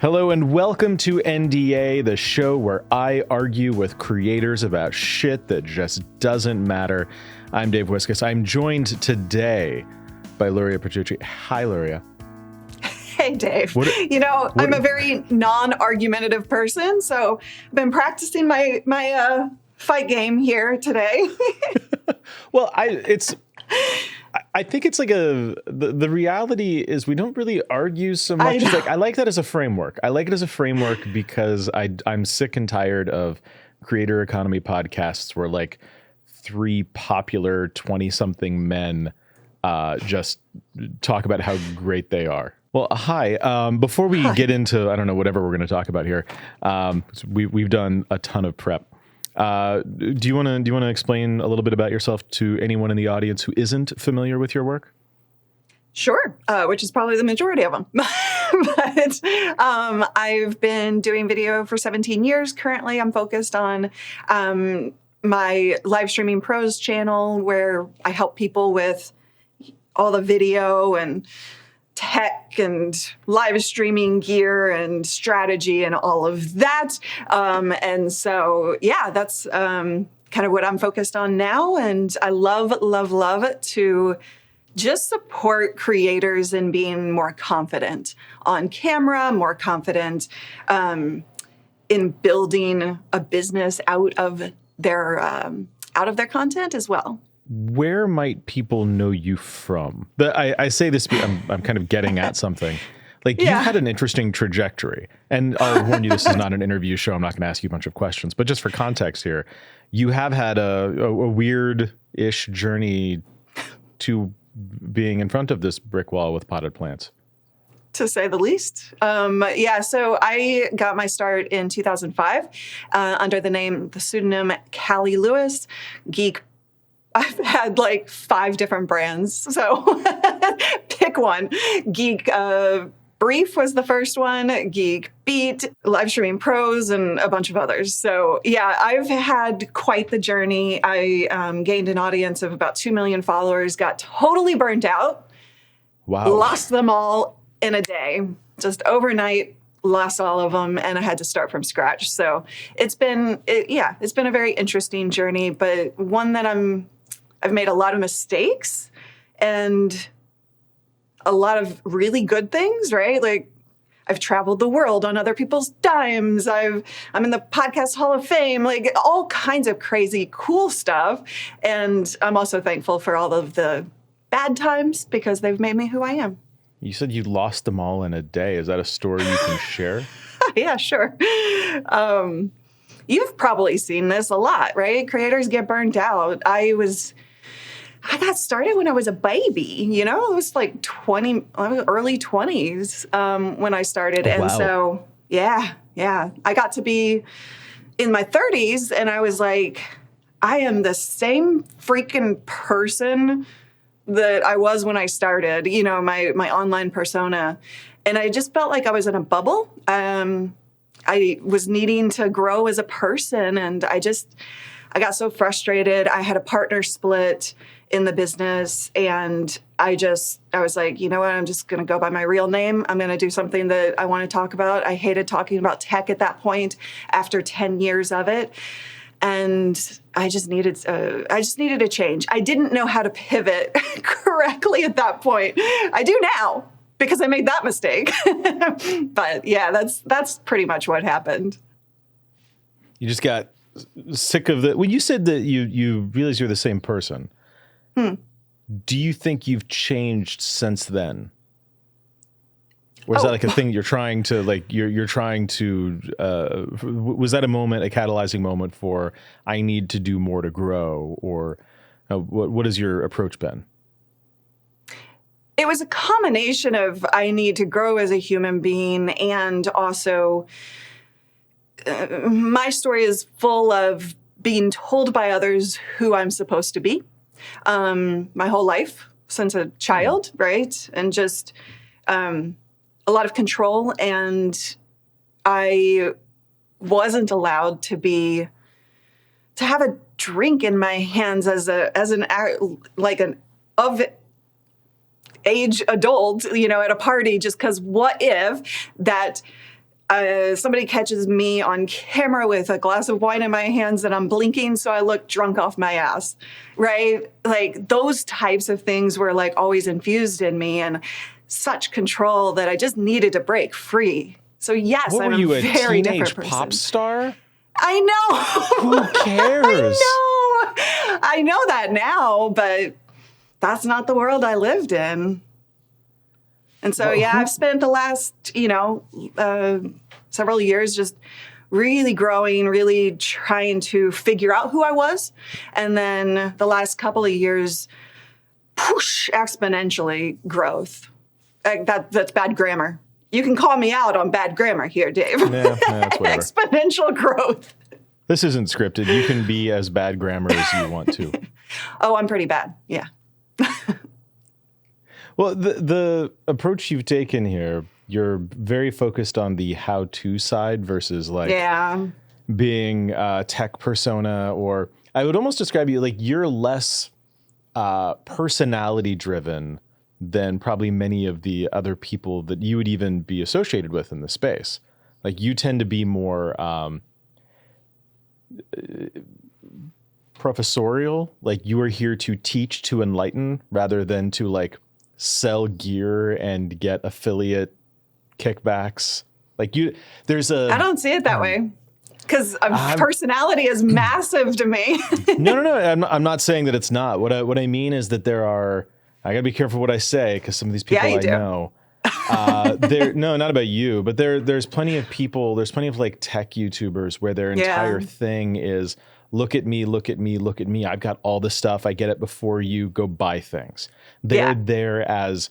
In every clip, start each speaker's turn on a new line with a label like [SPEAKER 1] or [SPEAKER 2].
[SPEAKER 1] Hello and welcome to NDA, the show where I argue with creators about shit that just doesn't matter. I'm Dave Wiskus. I'm joined today by Luria Petrucci. Hi, Luria.
[SPEAKER 2] Hey, Dave. I'm a very non-argumentative person, so I've been practicing my fight game here today.
[SPEAKER 1] Well, I think it's like the reality is we don't really argue so much. It's like, I like that as a framework. I like it as a framework because I'm sick and tired of creator economy podcasts where like three popular 20-something men just talk about how great they are. Well, hi. Before we get into, I don't know, whatever we're going to talk about here, we've done a ton of prep. Do you want to explain a little bit about yourself to anyone in the audience who isn't familiar with your work?
[SPEAKER 2] Sure, which is probably the majority of them. But I've been doing video for 17 years. Currently, I'm focused on my live streaming pros channel, where I help people with all the video and tech and live streaming gear and strategy and all of that. And so, yeah, that's kind of what I'm focused on now. And I love to just support creators in being more confident on camera, more confident in building a business out of their content as well.
[SPEAKER 1] Where might people know you from? I say this, I'm kind of getting at something. Like, you've had an interesting trajectory. And I'll warn you, this is not an interview show. I'm not going to ask you a bunch of questions. But just for context here, you have had a weird-ish journey to being in front of this brick wall with potted plants.
[SPEAKER 2] To say the least. So I got my start in 2005 under the pseudonym Callie Lewis, geek. I've had like 5 different brands, so pick one. Geek Brief was the first one, Geek Beat, Live Streaming Pros, and a bunch of others. So yeah, I've had quite the journey. I gained an audience of about 2 million followers, got totally burnt out.
[SPEAKER 1] Wow.
[SPEAKER 2] Lost them all in a day, just overnight. Lost all of them, and I had to start from scratch. So it's been a very interesting journey, but one that I've made a lot of mistakes and a lot of really good things, right? Like, I've traveled the world on other people's dimes. I'm in the Podcast Hall of Fame, like all kinds of crazy, cool stuff. And I'm also thankful for all of the bad times because they've made me who I am.
[SPEAKER 1] You said you lost them all in a day. Is that a story you can share?
[SPEAKER 2] Yeah, sure. You've probably seen this a lot, right? Creators get burned out. I got started when I was a baby, it was like early 20s when I started.
[SPEAKER 1] Oh,
[SPEAKER 2] and
[SPEAKER 1] wow.
[SPEAKER 2] So, yeah. I got to be in my 30s and I was like, I am the same freaking person that I was when I started, my online persona. And I just felt like I was in a bubble. I was needing to grow as a person, and I got so frustrated. I had a partner split in the business, and I was like, you know what, I'm just going to go by my real name. I'm going to do something that I want to talk about. I hated talking about tech at that point after 10 years of it. And I just needed a change. I didn't know how to pivot correctly at that point. I do now because I made that mistake. But yeah, that's pretty much what happened.
[SPEAKER 1] You just got sick of when you said that you realized you're the same person. Do you think you've changed since then? Or is that like a thing you're trying to, was that a catalyzing moment for, I need to do more to grow? Or what has your approach been?
[SPEAKER 2] It was a combination of, I need to grow as a human being, and also my story is full of being told by others who I'm supposed to be my whole life since a child, right? And just a lot of control, and I wasn't allowed to have a drink in my hands as an of age adult, at a party, just because what if that somebody catches me on camera with a glass of wine in my hands and I'm blinking so I look drunk off my ass, right? Like those types of things were like always infused in me, and such control that I just needed to break free. So yes,
[SPEAKER 1] what,
[SPEAKER 2] I'm
[SPEAKER 1] were you
[SPEAKER 2] a very
[SPEAKER 1] teenage
[SPEAKER 2] different person.
[SPEAKER 1] pop star?
[SPEAKER 2] I know.
[SPEAKER 1] Who cares?
[SPEAKER 2] I know that now, but that's not the world I lived in. And so, I've spent the last, several years just really growing, really trying to figure out who I was. And then the last couple of years, exponentially growth. That's bad grammar. You can call me out on bad grammar here, Dave.
[SPEAKER 1] Yeah, that's whatever.
[SPEAKER 2] Exponential growth.
[SPEAKER 1] This isn't scripted. You can be as bad grammar as you want to.
[SPEAKER 2] Oh, I'm pretty bad. Yeah.
[SPEAKER 1] Well, the approach you've taken here, you're very focused on the how-to side versus being a tech persona, or I would almost describe you like you're less personality driven than probably many of the other people that you would even be associated with in the space. Like you tend to be more professorial, like you are here to teach, to enlighten, rather than to like sell gear and get affiliate kickbacks. Like I
[SPEAKER 2] don't see it that way, because personality is massive to me.
[SPEAKER 1] No. I'm not saying that it's not. What I mean is that I gotta be careful what I say, because some of these people I know. No, not about you, but there's plenty of people. There's plenty of like tech YouTubers where their entire thing is look at me, look at me, look at me. I've got all the stuff. I get it before you. Go buy things. They're there as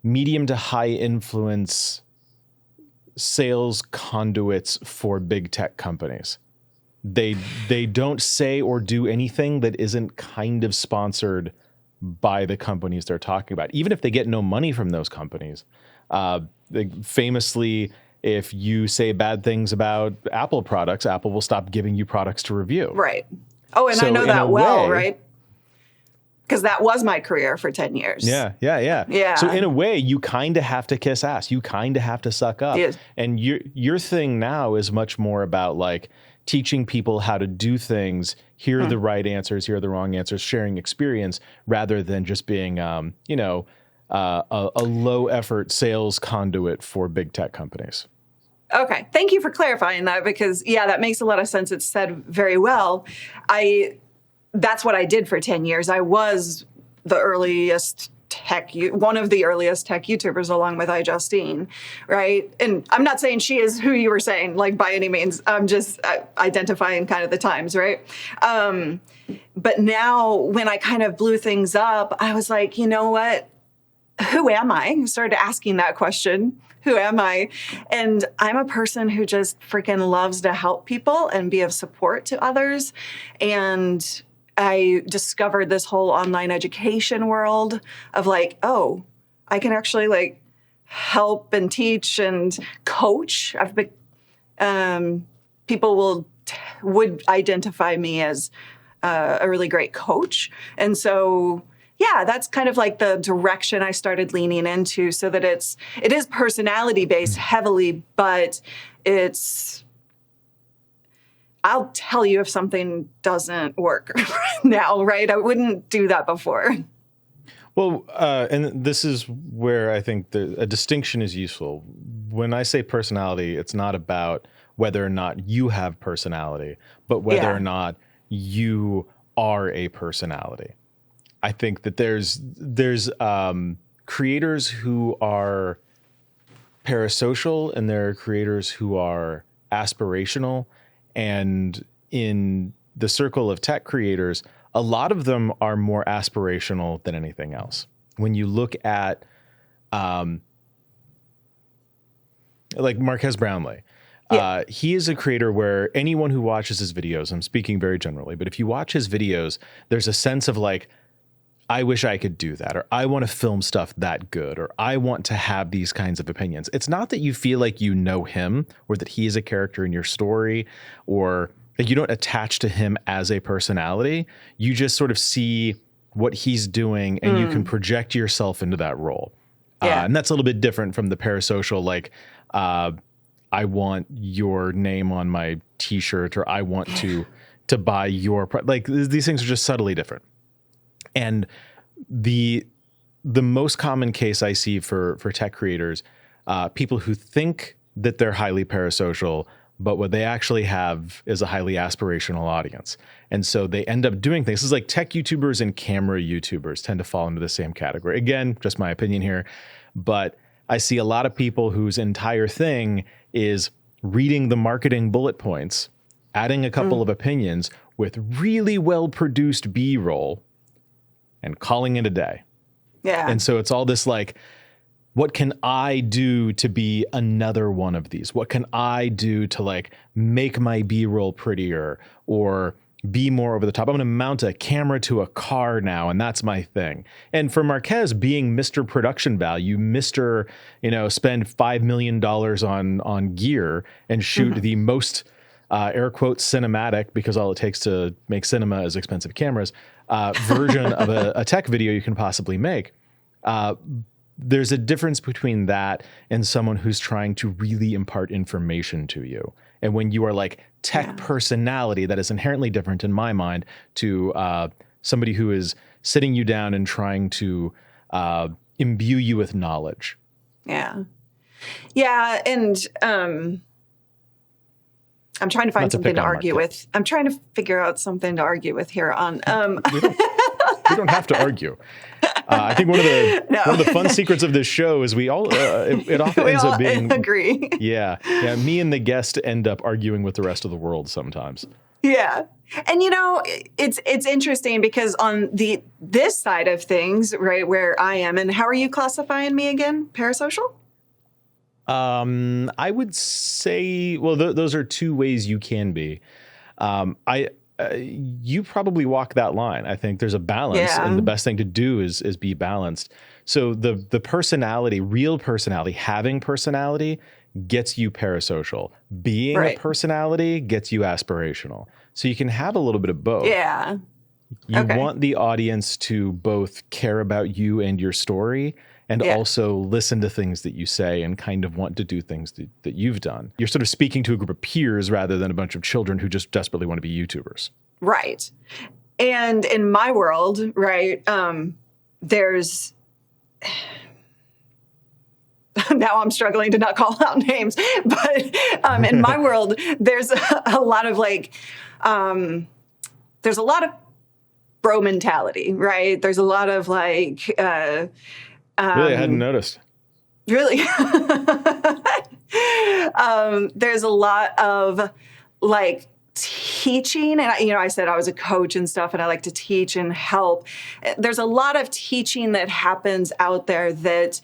[SPEAKER 1] medium to high influence sales conduits for big tech companies. They don't say or do anything that isn't kind of sponsored by the companies they're talking about, even if they get no money from those companies. Famously, if you say bad things about Apple products, Apple will stop giving you products to review.
[SPEAKER 2] Right. Oh, and so I know that well, right? Because that was my career for 10 years.
[SPEAKER 1] Yeah. So in a way, you kind of have to kiss ass. You kind of have to suck up.
[SPEAKER 2] Yes.
[SPEAKER 1] And your thing now is much more about like teaching people how to do things. Here are the right answers. Here are the wrong answers. Sharing experience rather than just being, a low effort sales conduit for big tech companies.
[SPEAKER 2] Okay. Thank you for clarifying that, because that makes a lot of sense. It's said very well. That's what I did for 10 years. I was the earliest one of the earliest tech YouTubers, along with iJustine, right? And I'm not saying she is who you were saying, like by any means. I'm just identifying kind of the times, right? But now when I kind of blew things up, I was like, you know what? Who am I? I started asking that question. Who am I? And I'm a person who just freaking loves to help people and be of support to others. And I discovered this whole online education world of like, oh, I can actually like help and teach and coach. I've been, people would identify me as a really great coach. And so, that's kind of like the direction I started leaning into, so that it is personality based heavily, but I'll tell you if something doesn't work now, right? I wouldn't do that before.
[SPEAKER 1] Well, and this is where I think a distinction is useful. When I say personality, it's not about whether or not you have personality, but whether or not you are a personality. I think that there's creators who are parasocial, and there are creators who are aspirational. And in the circle of tech creators, a lot of them are more aspirational than anything else. When you look at like Marques Brownlee, he is a creator where anyone who watches his videos, I'm speaking very generally, but if you watch his videos, there's a sense of like, I wish I could do that, or I want to film stuff that good, or I want to have these kinds of opinions. It's not that you feel like you know him, or that he is a character in your story, or that you don't attach to him as a personality. You just sort of see what he's doing, and you can project yourself into that role. And that's a little bit different from the parasocial, like, I want your name on my t-shirt, or I want to buy your like these things are just subtly different. And the most common case I see for tech creators, people who think that they're highly parasocial, but what they actually have is a highly aspirational audience. And so they end up doing things. This is like tech YouTubers and camera YouTubers tend to fall into the same category. Again, just my opinion here, but I see a lot of people whose entire thing is reading the marketing bullet points, adding a couple of opinions with really well-produced B-roll, and calling it a day.
[SPEAKER 2] Yeah.
[SPEAKER 1] And so it's all this like, what can I do to be another one of these? What can I do to like make my B-roll prettier or be more over the top? I'm going to mount a camera to a car now, and that's my thing. And for Marquez, being Mr. Production Value, Mr. Spend $5 million on gear and shoot the most air quotes cinematic, because all it takes to make cinema is expensive cameras, version of a tech video you can possibly make. There's a difference between that and someone who's trying to really impart information to you. And when you are like tech personality, that is inherently different in my mind to somebody who is sitting you down and trying to imbue you with knowledge.
[SPEAKER 2] Yeah. Yeah. And I'm trying to find something to argue with. I'm trying to figure out something to argue with here on.
[SPEAKER 1] We don't have to argue. I think one of the fun secrets of this show is we all it often ends up being
[SPEAKER 2] agree.
[SPEAKER 1] Yeah. Me and the guest end up arguing with the rest of the world sometimes.
[SPEAKER 2] Yeah, and it's interesting because on this side of things, right, where I am, and how are you classifying me again? Parasocial?
[SPEAKER 1] I would say, well, those are two ways you can be. You probably walk that line. I think there's a balance, and the best thing to do is be balanced. So the personality, real personality, having personality gets you parasocial. Being a personality gets you aspirational. So you can have a little bit of both.
[SPEAKER 2] Yeah.
[SPEAKER 1] You want the audience to both care about you and your story, and also listen to things that you say and kind of want to do things that you've done. You're sort of speaking to a group of peers rather than a bunch of children who just desperately want to be YouTubers.
[SPEAKER 2] Right. And in my world, right, there's... Now I'm struggling to not call out names, but in my world, there's a lot of there's a lot of bro mentality, right? There's a lot of really,
[SPEAKER 1] I hadn't noticed.
[SPEAKER 2] Really? There's a lot of teaching, and I said I was a coach and stuff, and I like to teach and help. There's a lot of teaching that happens out there that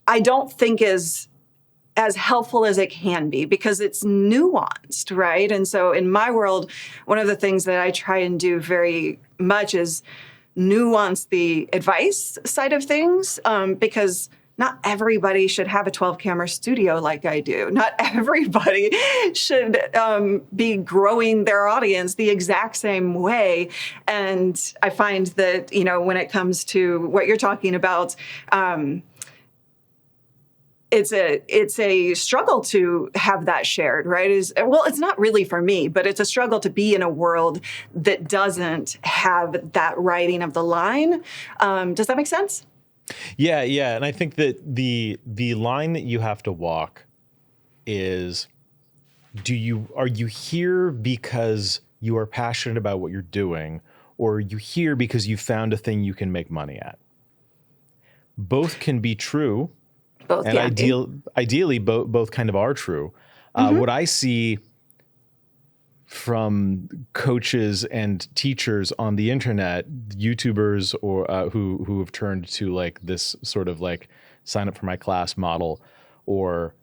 [SPEAKER 2] I don't think is as helpful as it can be because it's nuanced, right? And so in my world, one of the things that I try and do very much is nuance the advice side of things, because not everybody should have a 12-camera studio like I do. Not everybody should be growing their audience the exact same way. And I find that, when it comes to what you're talking about, it's a struggle to have that shared, right? It's not really for me, but it's a struggle to be in a world that doesn't have that writing of the line. Does that make sense?
[SPEAKER 1] Yeah. And I think that the line that you have to walk is, are you here because you are passionate about what you're doing, or are you here because you found a thing you can make money at? Both can be true.
[SPEAKER 2] Both,
[SPEAKER 1] and ideally, both kind of are true. What I see from coaches and teachers on the internet, YouTubers or who have turned to this sort of sign up for my class model, or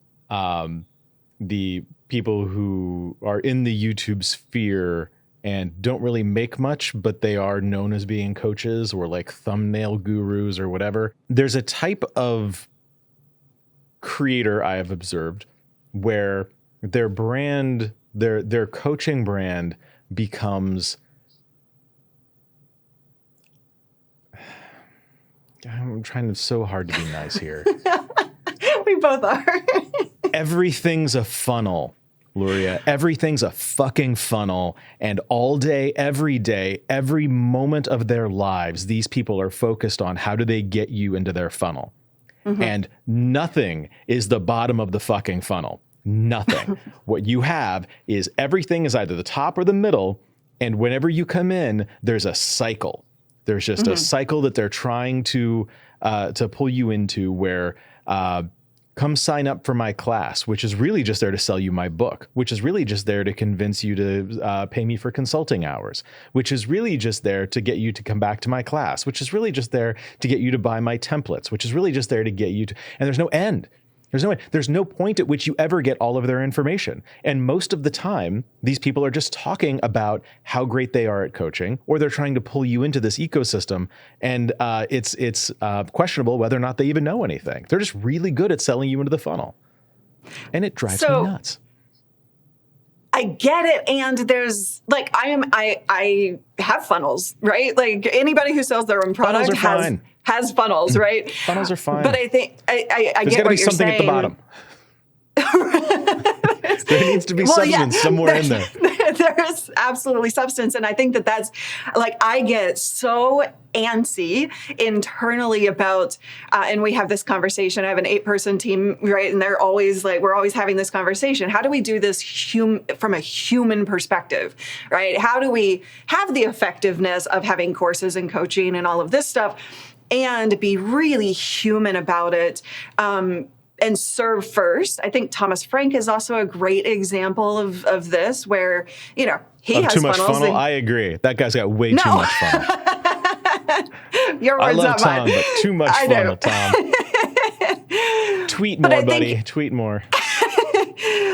[SPEAKER 1] the people who are in the YouTube sphere and don't really make much, but they are known as being coaches or thumbnail gurus or whatever. There's a type of creator I have observed where their brand, their coaching brand becomes, I'm trying so hard to be nice here.
[SPEAKER 2] We both are.
[SPEAKER 1] Everything's a funnel, Luria. Everything's a fucking funnel. And all day, every moment of their lives, these people are focused on how do they get you into their funnel. And nothing is the bottom of the fucking funnel. Nothing. What you have is everything is either the top or the middle. And whenever you come in, there's a cycle. There's just a cycle that they're trying to pull you into where come sign up for my class, which is really just there to sell you my book, which is really just there to convince you to pay me for consulting hours, which is really just there to get you to come back to my class, which is really just there to get you to buy my templates, which is really just there to get you to, and there's no end. There's no point at which you ever get all of their information. And most of the time, these people are just talking about how great they are at coaching, or they're trying to pull you into this ecosystem. And it's questionable whether or not they even know anything. They're just really good at selling you into the funnel. And it drives me nuts.
[SPEAKER 2] I get it. And there's like, I have funnels, right? Like anybody who sells their own product has funnels, right?
[SPEAKER 1] Funnels are fine.
[SPEAKER 2] But I think I get what you're saying. There's got to be something at
[SPEAKER 1] the bottom. There needs to be substance somewhere in there.
[SPEAKER 2] There is absolutely substance. And I think that's like, I get so antsy internally about, and we have this conversation. I have an 8-person team, right? And they're always like, we're always having this conversation. How do we do this from a human perspective, right? How do we have the effectiveness of having courses and coaching and all of this stuff and be really human about it? And serve first. I think Thomas Frank is also a great example of this, where, he has
[SPEAKER 1] too much
[SPEAKER 2] funnels.
[SPEAKER 1] Funnel? I agree. That guy's got way too much funnel.
[SPEAKER 2] Your words,
[SPEAKER 1] I love
[SPEAKER 2] not
[SPEAKER 1] Tom,
[SPEAKER 2] mine.
[SPEAKER 1] but too much funnel, Tom. Tweet more, buddy. Tweet more.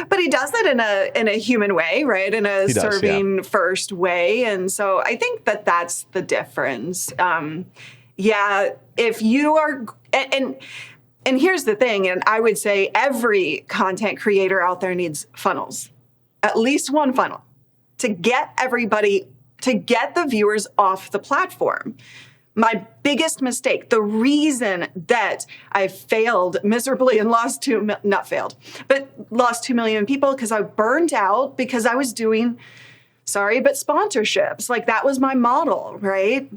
[SPEAKER 2] But he does it in a human way, right? In a serving first way. And so I think that's the difference. If you are, and here's the thing, and I would say every content creator out there needs funnels, at least one funnel, to get the viewers off the platform. My biggest mistake, the reason that I failed miserably and lost 2 million people, because I burned out because I was doing, sponsorships. Like that was my model, right?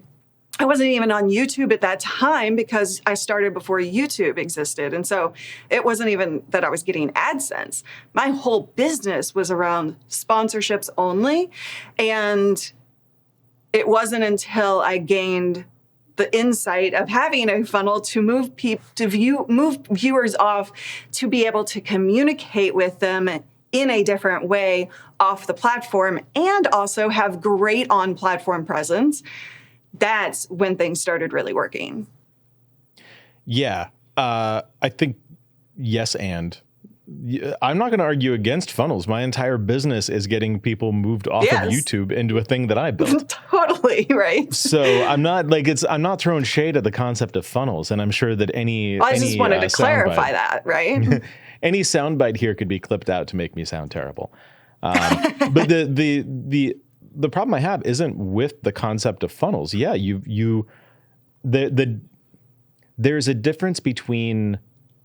[SPEAKER 2] I wasn't even on YouTube at that time because I started before YouTube existed. And so it wasn't even that I was getting AdSense. My whole business was around sponsorships only. And it wasn't until I gained the insight of having a funnel to move viewers off, to be able to communicate with them in a different way off the platform and also have great on-platform presence. That's when things started really working. Yeah.
[SPEAKER 1] I think yes. And I'm not going to argue against funnels. My entire business is getting people moved off of YouTube into a thing that I built.
[SPEAKER 2] Totally. Right.
[SPEAKER 1] So I'm not throwing shade at the concept of funnels. And I'm sure that
[SPEAKER 2] I just wanted to clarify that, right?
[SPEAKER 1] Any soundbite here could be clipped out to make me sound terrible. But the problem I have isn't with the concept of funnels. Yeah, there's a difference between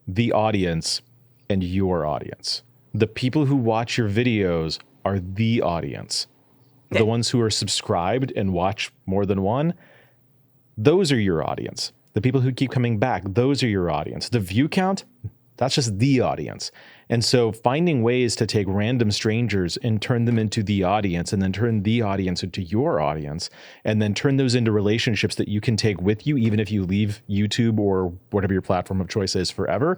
[SPEAKER 1] the audience and your audience. The people who watch your videos are the audience. The ones who are subscribed and watch more than one, those are your audience. The people who keep coming back, those are your audience. The view count, that's just the audience. And so finding ways to take random strangers and turn them into the audience, and then turn the audience into your audience, and then turn those into relationships that you can take with you, even if you leave YouTube or whatever your platform of choice is forever,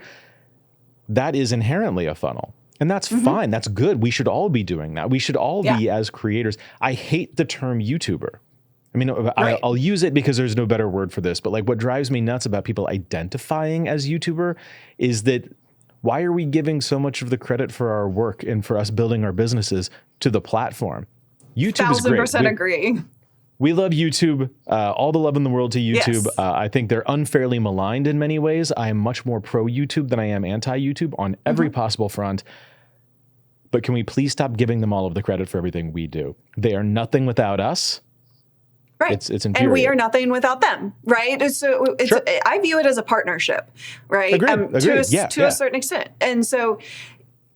[SPEAKER 1] that is inherently a funnel. And that's fine. That's good. We should all be doing that. We should all be, as creators. I hate the term YouTuber. I mean, I'll use it because there's no better word for this, but like what drives me nuts about people identifying as YouTuber is that why are we giving so much of the credit for our work and for us building our businesses to the platform? YouTube is great.
[SPEAKER 2] 1000% agree.
[SPEAKER 1] We love YouTube. All the love in the world to YouTube. Yes. I think they're unfairly maligned in many ways. I am much more pro YouTube than I am anti YouTube on every possible front. But can we please stop giving them all of the credit for everything we do? They are nothing without us.
[SPEAKER 2] Right.
[SPEAKER 1] It's
[SPEAKER 2] and we are nothing without them, right? So
[SPEAKER 1] Sure.
[SPEAKER 2] I view it as a partnership, right?
[SPEAKER 1] Agreed.
[SPEAKER 2] To a certain extent. And so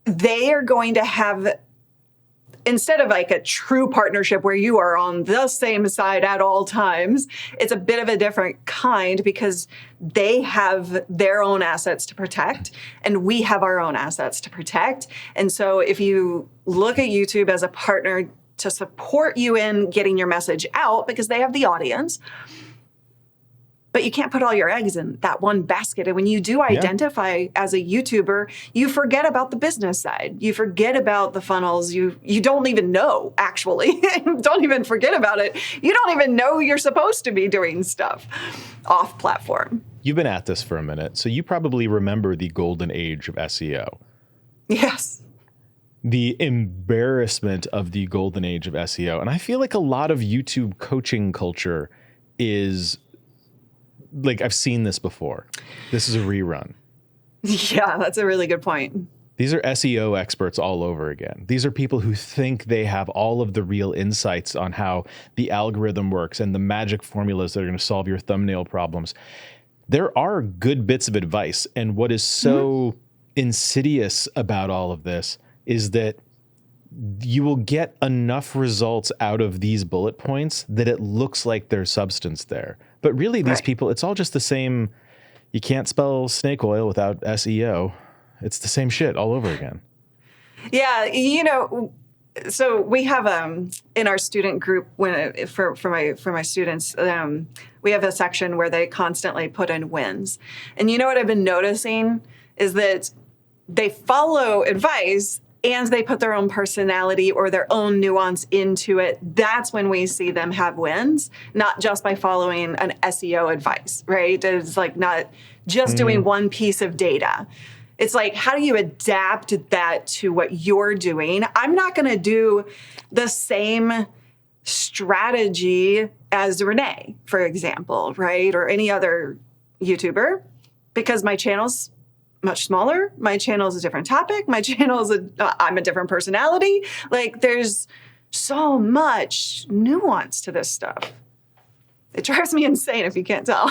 [SPEAKER 2] they are going to have, instead of like a true partnership where you are on the same side at all times, it's a bit of a different kind because they have their own assets to protect and we have our own assets to protect. And so if you look at YouTube as a partner to support you in getting your message out because they have the audience, but you can't put all your eggs in that one basket. And when you do identify as a YouTuber, you forget about the business side. You forget about the funnels. You don't even know, actually. Don't even forget about it. You don't even know you're supposed to be doing stuff off platform.
[SPEAKER 1] You've been at this for a minute, so you probably remember the golden age of SEO.
[SPEAKER 2] Yes.
[SPEAKER 1] The embarrassment of the golden age of SEO. And I feel like a lot of YouTube coaching culture is like, I've seen this before. This is a rerun.
[SPEAKER 2] Yeah, that's a really good point.
[SPEAKER 1] These are SEO experts all over again. These are people who think they have all of the real insights on how the algorithm works and the magic formulas that are going to solve your thumbnail problems. There are good bits of advice. And what is so insidious about all of this is that you will get enough results out of these bullet points that it looks like there's substance there. But really, these people, it's all just the same. You can't spell snake oil without SEO. It's the same shit all over again.
[SPEAKER 2] Yeah, so we have in our student group for my students, we have a section where they constantly put in wins. And you know what I've been noticing is that they follow advice and they put their own personality or their own nuance into it. That's when we see them have wins, not just by following an SEO advice, right? It's like not just doing one piece of data. It's like, how do you adapt that to what you're doing? I'm not going to do the same strategy as Renee, for example, right? Or any other YouTuber, because my channel's much smaller. My channel is a different topic. My channel is I'm a different personality. Like, there's so much nuance to this stuff. It drives me insane if you can't tell.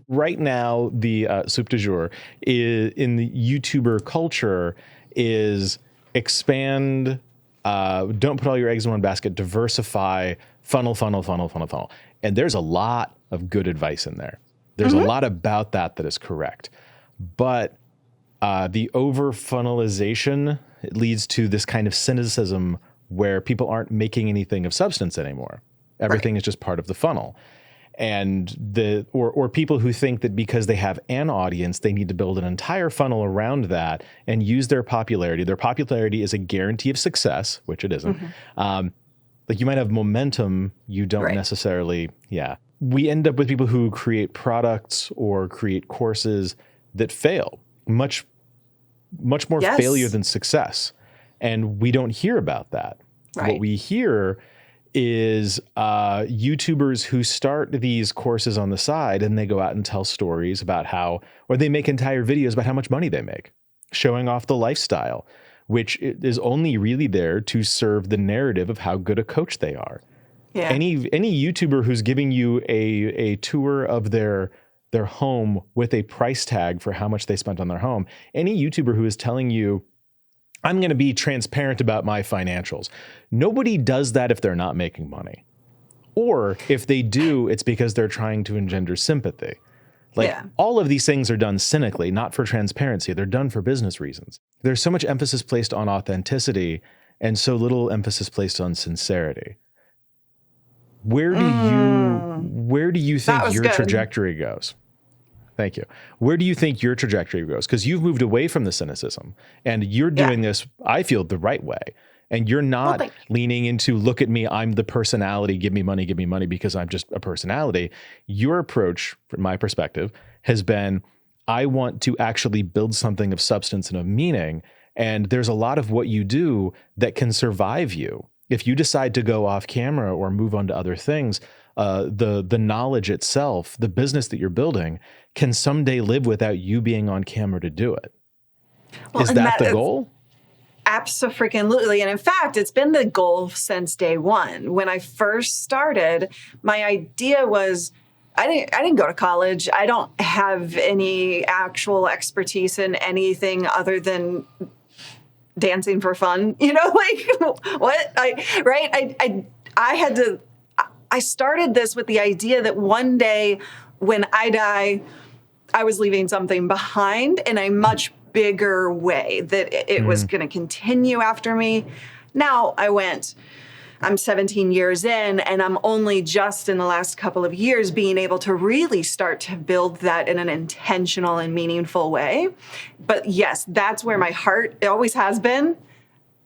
[SPEAKER 1] Right now, the soup du jour in the YouTuber culture is expand, don't put all your eggs in one basket, diversify, funnel. And there's a lot of good advice in there. There's a lot about that is correct. But the over-funnelization leads to this kind of cynicism where people aren't making anything of substance anymore. Everything is just part of the funnel. And or people who think that because they have an audience, they need to build an entire funnel around that and use their popularity. Their popularity is a guarantee of success, which it isn't. Like, you might have momentum, you don't necessarily, We end up with people who create products or create courses that fail. Much more failure than success. And we don't hear about that. Right. What we hear is YouTubers who start these courses on the side and they go out and tell stories about how, or they make entire videos about how much money they make, showing off the lifestyle, which is only really there to serve the narrative of how good a coach they are. Yeah. Any YouTuber who's giving you a tour of their home with a price tag for how much they spent on their home, any YouTuber who is telling you, I'm going to be transparent about my financials. Nobody does that if they're not making money. Or if they do, it's because they're trying to engender sympathy. All of these things are done cynically, not for transparency. They're done for business reasons. There's so much emphasis placed on authenticity and so little emphasis placed on sincerity. Where do you think your trajectory goes? Thank you. Where do you think your trajectory goes? Because you've moved away from the cynicism and you're doing this, I feel, the right way. And you're not leaning into, look at me, I'm the personality, give me money because I'm just a personality. Your approach, from my perspective, has been, I want to actually build something of substance and of meaning. And there's a lot of what you do that can survive you. If you decide to go off camera or move on to other things, the knowledge itself, the business that you're building, can someday live without you being on camera to do it. Well, is that the goal?
[SPEAKER 2] Abso-freaking-lutely. And in fact, it's been the goal since day one. When I first started, my idea was I didn't go to college. I don't have any actual expertise in anything other than dancing for fun. You know, like what? I started this with the idea that one day when I die, I was leaving something behind in a much bigger way, that it was going to continue after me. Now I'm 17 years in, and I'm only just in the last couple of years being able to really start to build that in an intentional and meaningful way. But yes, that's where my heart, it always has been.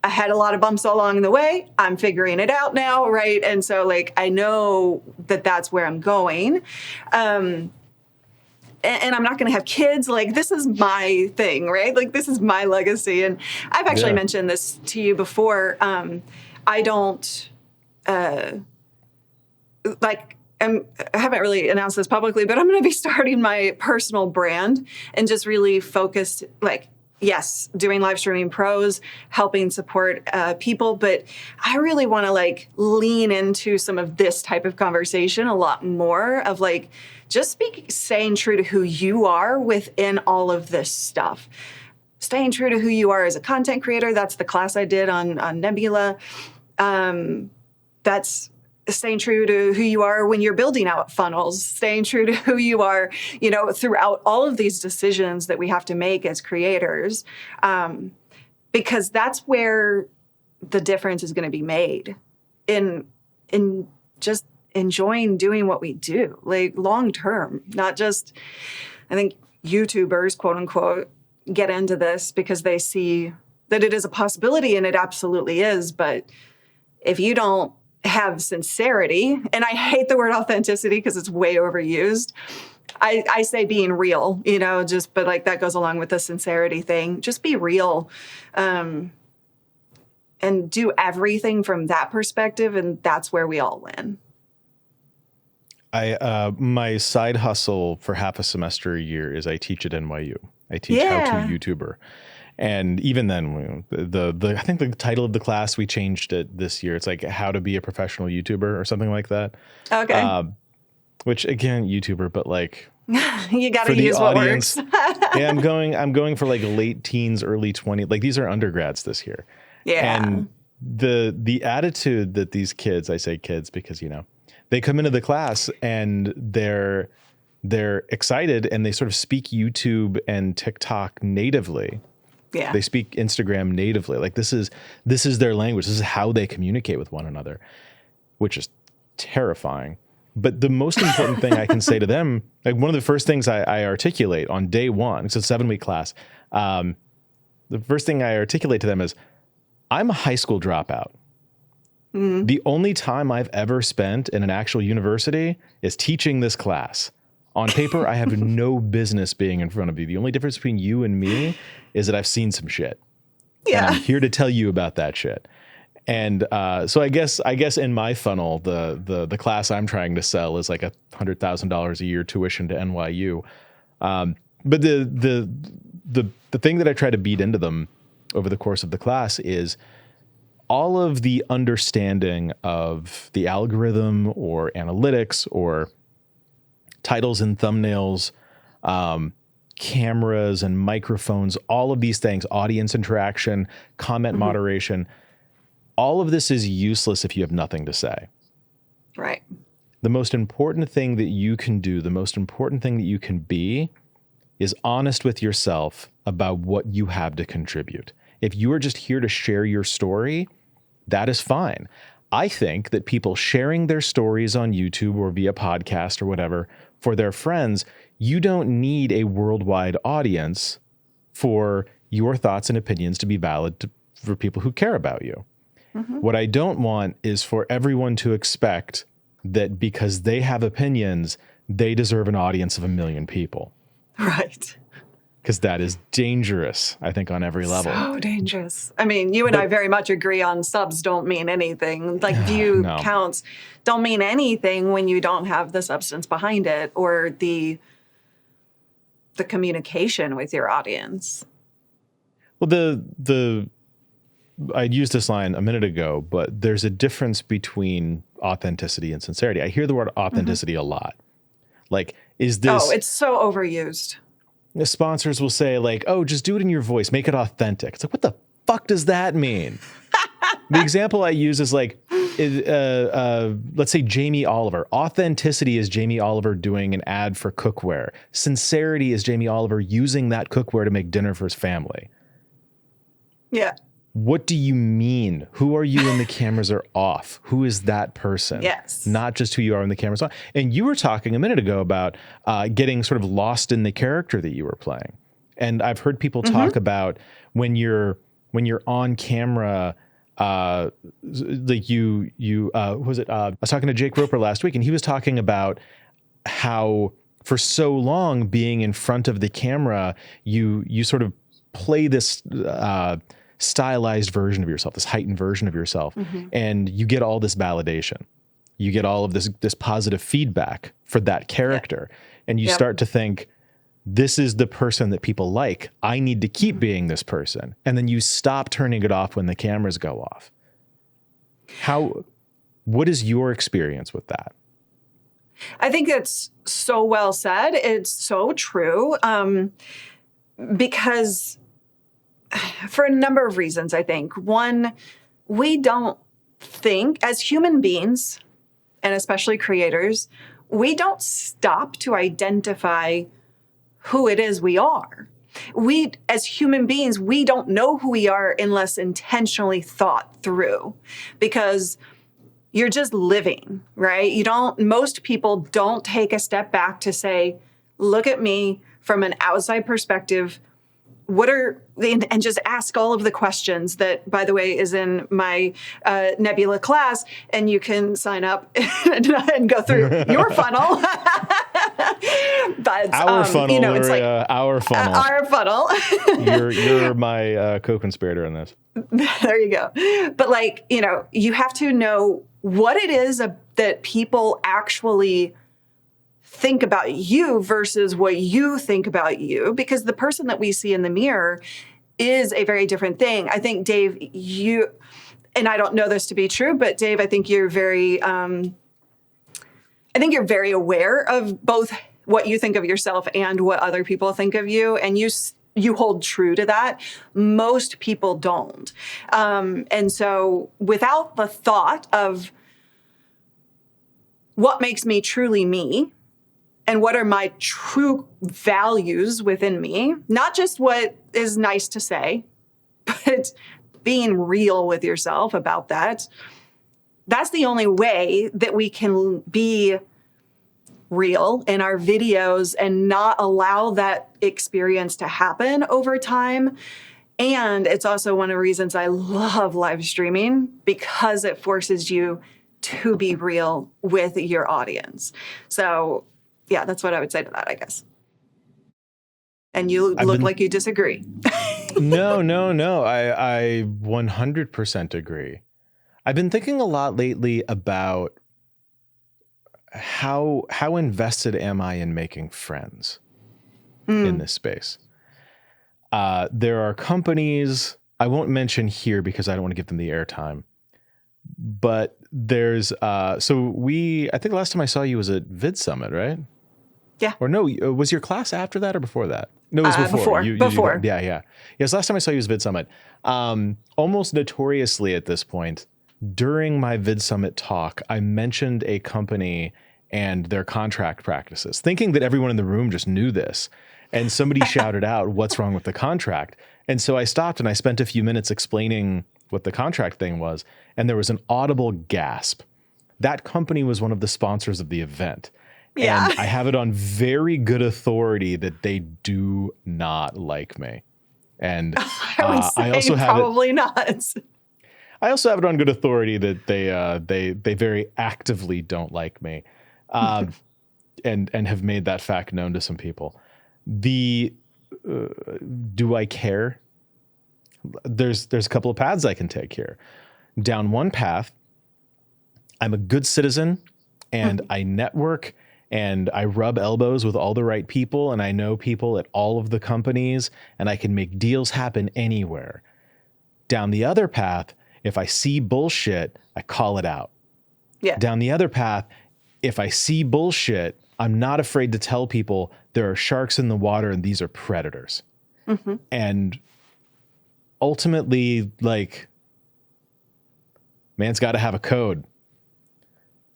[SPEAKER 2] I had a lot of bumps along the way. I'm figuring it out now, right? And so, like, I know that that's where I'm going. And I'm not going to have kids. Like, this is my thing, right? Like, this is my legacy. And I've actually mentioned this to you before. I don't, I haven't really announced this publicly, but I'm going to be starting my personal brand and just really focused, like, yes, doing live streaming pros, helping support people, but I really want to like lean into some of this type of conversation a lot more of like, just staying true to who you are within all of this stuff. Staying true to who you are as a content creator. That's the class I did on Nebula. That's staying true to who you are when you're building out funnels, staying true to who you are, you know, throughout all of these decisions that we have to make as creators, because that's where the difference is going to be made in just enjoying doing what we do, like long term, not just, I think YouTubers, quote unquote, get into this because they see that it is a possibility, and it absolutely is. But if you don't have sincerity, and I hate the word authenticity because it's way overused. I say being real, you know, but like that goes along with the sincerity thing. Just be real, and do everything from that perspective, and that's where we all win.
[SPEAKER 1] My side hustle for half a semester a year is I teach at NYU. I teach how to YouTuber. And even then, I think the title of the class, we changed it this year. It's like how to be a professional YouTuber or something like that.
[SPEAKER 2] Okay.
[SPEAKER 1] Which again, YouTuber, but like
[SPEAKER 2] you got to use what works.
[SPEAKER 1] Yeah, I'm going for like late teens, early 20s. Like these are undergrads this year.
[SPEAKER 2] Yeah.
[SPEAKER 1] And the attitude that these kids, I say kids because, you know, they come into the class and they're excited and they sort of speak YouTube and TikTok natively.
[SPEAKER 2] Yeah.
[SPEAKER 1] They speak Instagram natively. Like this is their language. This is how they communicate with one another, which is terrifying. But the most important thing I can say to them, like one of the first things I articulate on day one, it's a 7-week class. The first thing I articulate to them is, I'm a high school dropout. Mm-hmm. The only time I've ever spent in an actual university is teaching this class. On paper, I have no business being in front of you. The only difference between you and me is that I've seen some shit. Yeah. And I'm here to tell you about that shit. And so I guess in my funnel, the class I'm trying to sell is like $100,000 a year tuition to NYU. But the thing that I try to beat into them over the course of the class is all of the understanding of the algorithm or analytics or titles and thumbnails, cameras and microphones, all of these things, audience interaction, comment moderation, all of this is useless if you have nothing to say.
[SPEAKER 2] Right.
[SPEAKER 1] The most important thing that you can do, the most important thing that you can be is honest with yourself about what you have to contribute. If you are just here to share your story, that is fine. I think that people sharing their stories on YouTube or via podcast or whatever for their friends, you don't need a worldwide audience for your thoughts and opinions to be valid for people who care about you. Mm-hmm. What I don't want is for everyone to expect that because they have opinions, they deserve an audience of 1 million people.
[SPEAKER 2] Right.
[SPEAKER 1] Because that is dangerous, I think, on every level.
[SPEAKER 2] So dangerous. I mean, you and I very much agree on subs don't mean anything. Like view counts don't mean anything when you don't have the substance behind it or the communication with your audience.
[SPEAKER 1] Well, I used this line a minute ago, but there's a difference between authenticity and sincerity. I hear the word authenticity a lot. Like, is this...
[SPEAKER 2] Oh, it's so overused.
[SPEAKER 1] The sponsors will say like, oh, just do it in your voice. Make it authentic. It's like, what the fuck does that mean? The example I use is like, let's say Jamie Oliver. Authenticity is Jamie Oliver doing an ad for cookware. Sincerity is Jamie Oliver using that cookware to make dinner for his family.
[SPEAKER 2] Yeah.
[SPEAKER 1] What do you mean? Who are you when the cameras are off? Who is that person?
[SPEAKER 2] Yes.
[SPEAKER 1] Not just who you are when the camera's on. And you were talking a minute ago about getting sort of lost in the character that you were playing. And I've heard people talk about when you're on camera, like you was it? I was talking to Jake Roper last week, and he was talking about how for so long being in front of the camera, you sort of play this stylized version of yourself, this heightened version of yourself, and you get all this validation. You get all of this positive feedback for that character, and you start to think, this is the person that people like. I need to keep being this person. And then you stop turning it off when the cameras go off. What is your experience with that?
[SPEAKER 2] I think it's so well said. It's so true. Because for a number of reasons, I think. One, we don't think, as human beings, and especially creators, we don't stop to identify who it is we are. We, as human beings, we don't know who we are unless intentionally thought through, because you're just living, right? Most people don't take a step back to say, look at me from an outside perspective. And just ask all of the questions that, by the way, is in my Nebula class, and you can sign up and go through your funnel. But
[SPEAKER 1] our funnel, Luria,
[SPEAKER 2] it's like
[SPEAKER 1] our funnel.
[SPEAKER 2] Our funnel.
[SPEAKER 1] You're my co-conspirator in this.
[SPEAKER 2] There you go. But you have to know what it is that people actually think about you versus what you think about you, because the person that we see in the mirror is a very different thing. I think, Dave, and I don't know this to be true, but Dave, I think you're very aware of both what you think of yourself and what other people think of you. And you hold true to that. Most people don't. And so without the thought of what makes me truly me, and what are my true values within me, not just what is nice to say, but being real with yourself about that. That's the only way that we can be real in our videos and not allow that experience to happen over time. And it's also one of the reasons I love live streaming, because it forces you to be real with your audience. So yeah, that's what I would say to that, I guess. And you look like you disagree.
[SPEAKER 1] No. I 100% agree. I've been thinking a lot lately about how invested am I in making friends in this space. There are companies, I won't mention here because I don't want to give them the airtime, but there's, I think the last time I saw you was at Vid Summit, right?
[SPEAKER 2] Yeah.
[SPEAKER 1] Or no, was your class after that or before that? No, it was before.
[SPEAKER 2] Before.
[SPEAKER 1] Yeah. Yes, last time I saw you was Vid Summit. Almost notoriously at this point, during my Vid Summit talk, I mentioned a company and their contract practices, thinking that everyone in the room just knew this. And somebody shouted out, what's wrong with the contract? And so I stopped and I spent a few minutes explaining what the contract thing was. And there was an audible gasp. That company was one of the sponsors of the event.
[SPEAKER 2] Yeah.
[SPEAKER 1] And I have it on very good authority that they do not like me. And
[SPEAKER 2] I would say
[SPEAKER 1] also
[SPEAKER 2] probably not.
[SPEAKER 1] I also have it on good authority that they very actively don't like me, and have made that fact known to some people. Do I care? There's a couple of paths I can take here. Down one path, I'm a good citizen, and I network. And I rub elbows with all the right people, and I know people at all of the companies, and I can make deals happen anywhere. Down the other path, if I see bullshit, I call it out.
[SPEAKER 2] Yeah.
[SPEAKER 1] Down the other path, if I see bullshit, I'm not afraid to tell people there are sharks in the water and these are predators. Mm-hmm. And ultimately, like, man's got to have a code.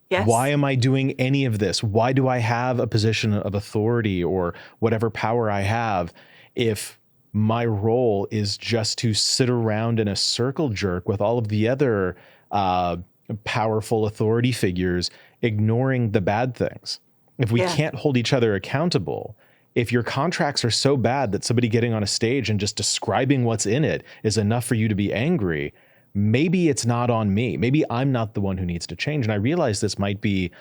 [SPEAKER 2] Yes.
[SPEAKER 1] Why am I doing any of this? Why do I have a position of authority or whatever power I have if my role is just to sit around in a circle jerk with all of the other powerful authority figures, ignoring the bad things? If we can't hold each other accountable, if your contracts are so bad that somebody getting on a stage and just describing what's in it is enough for you to be angry, maybe it's not on me. Maybe I'm not the one who needs to change. And I realize this might be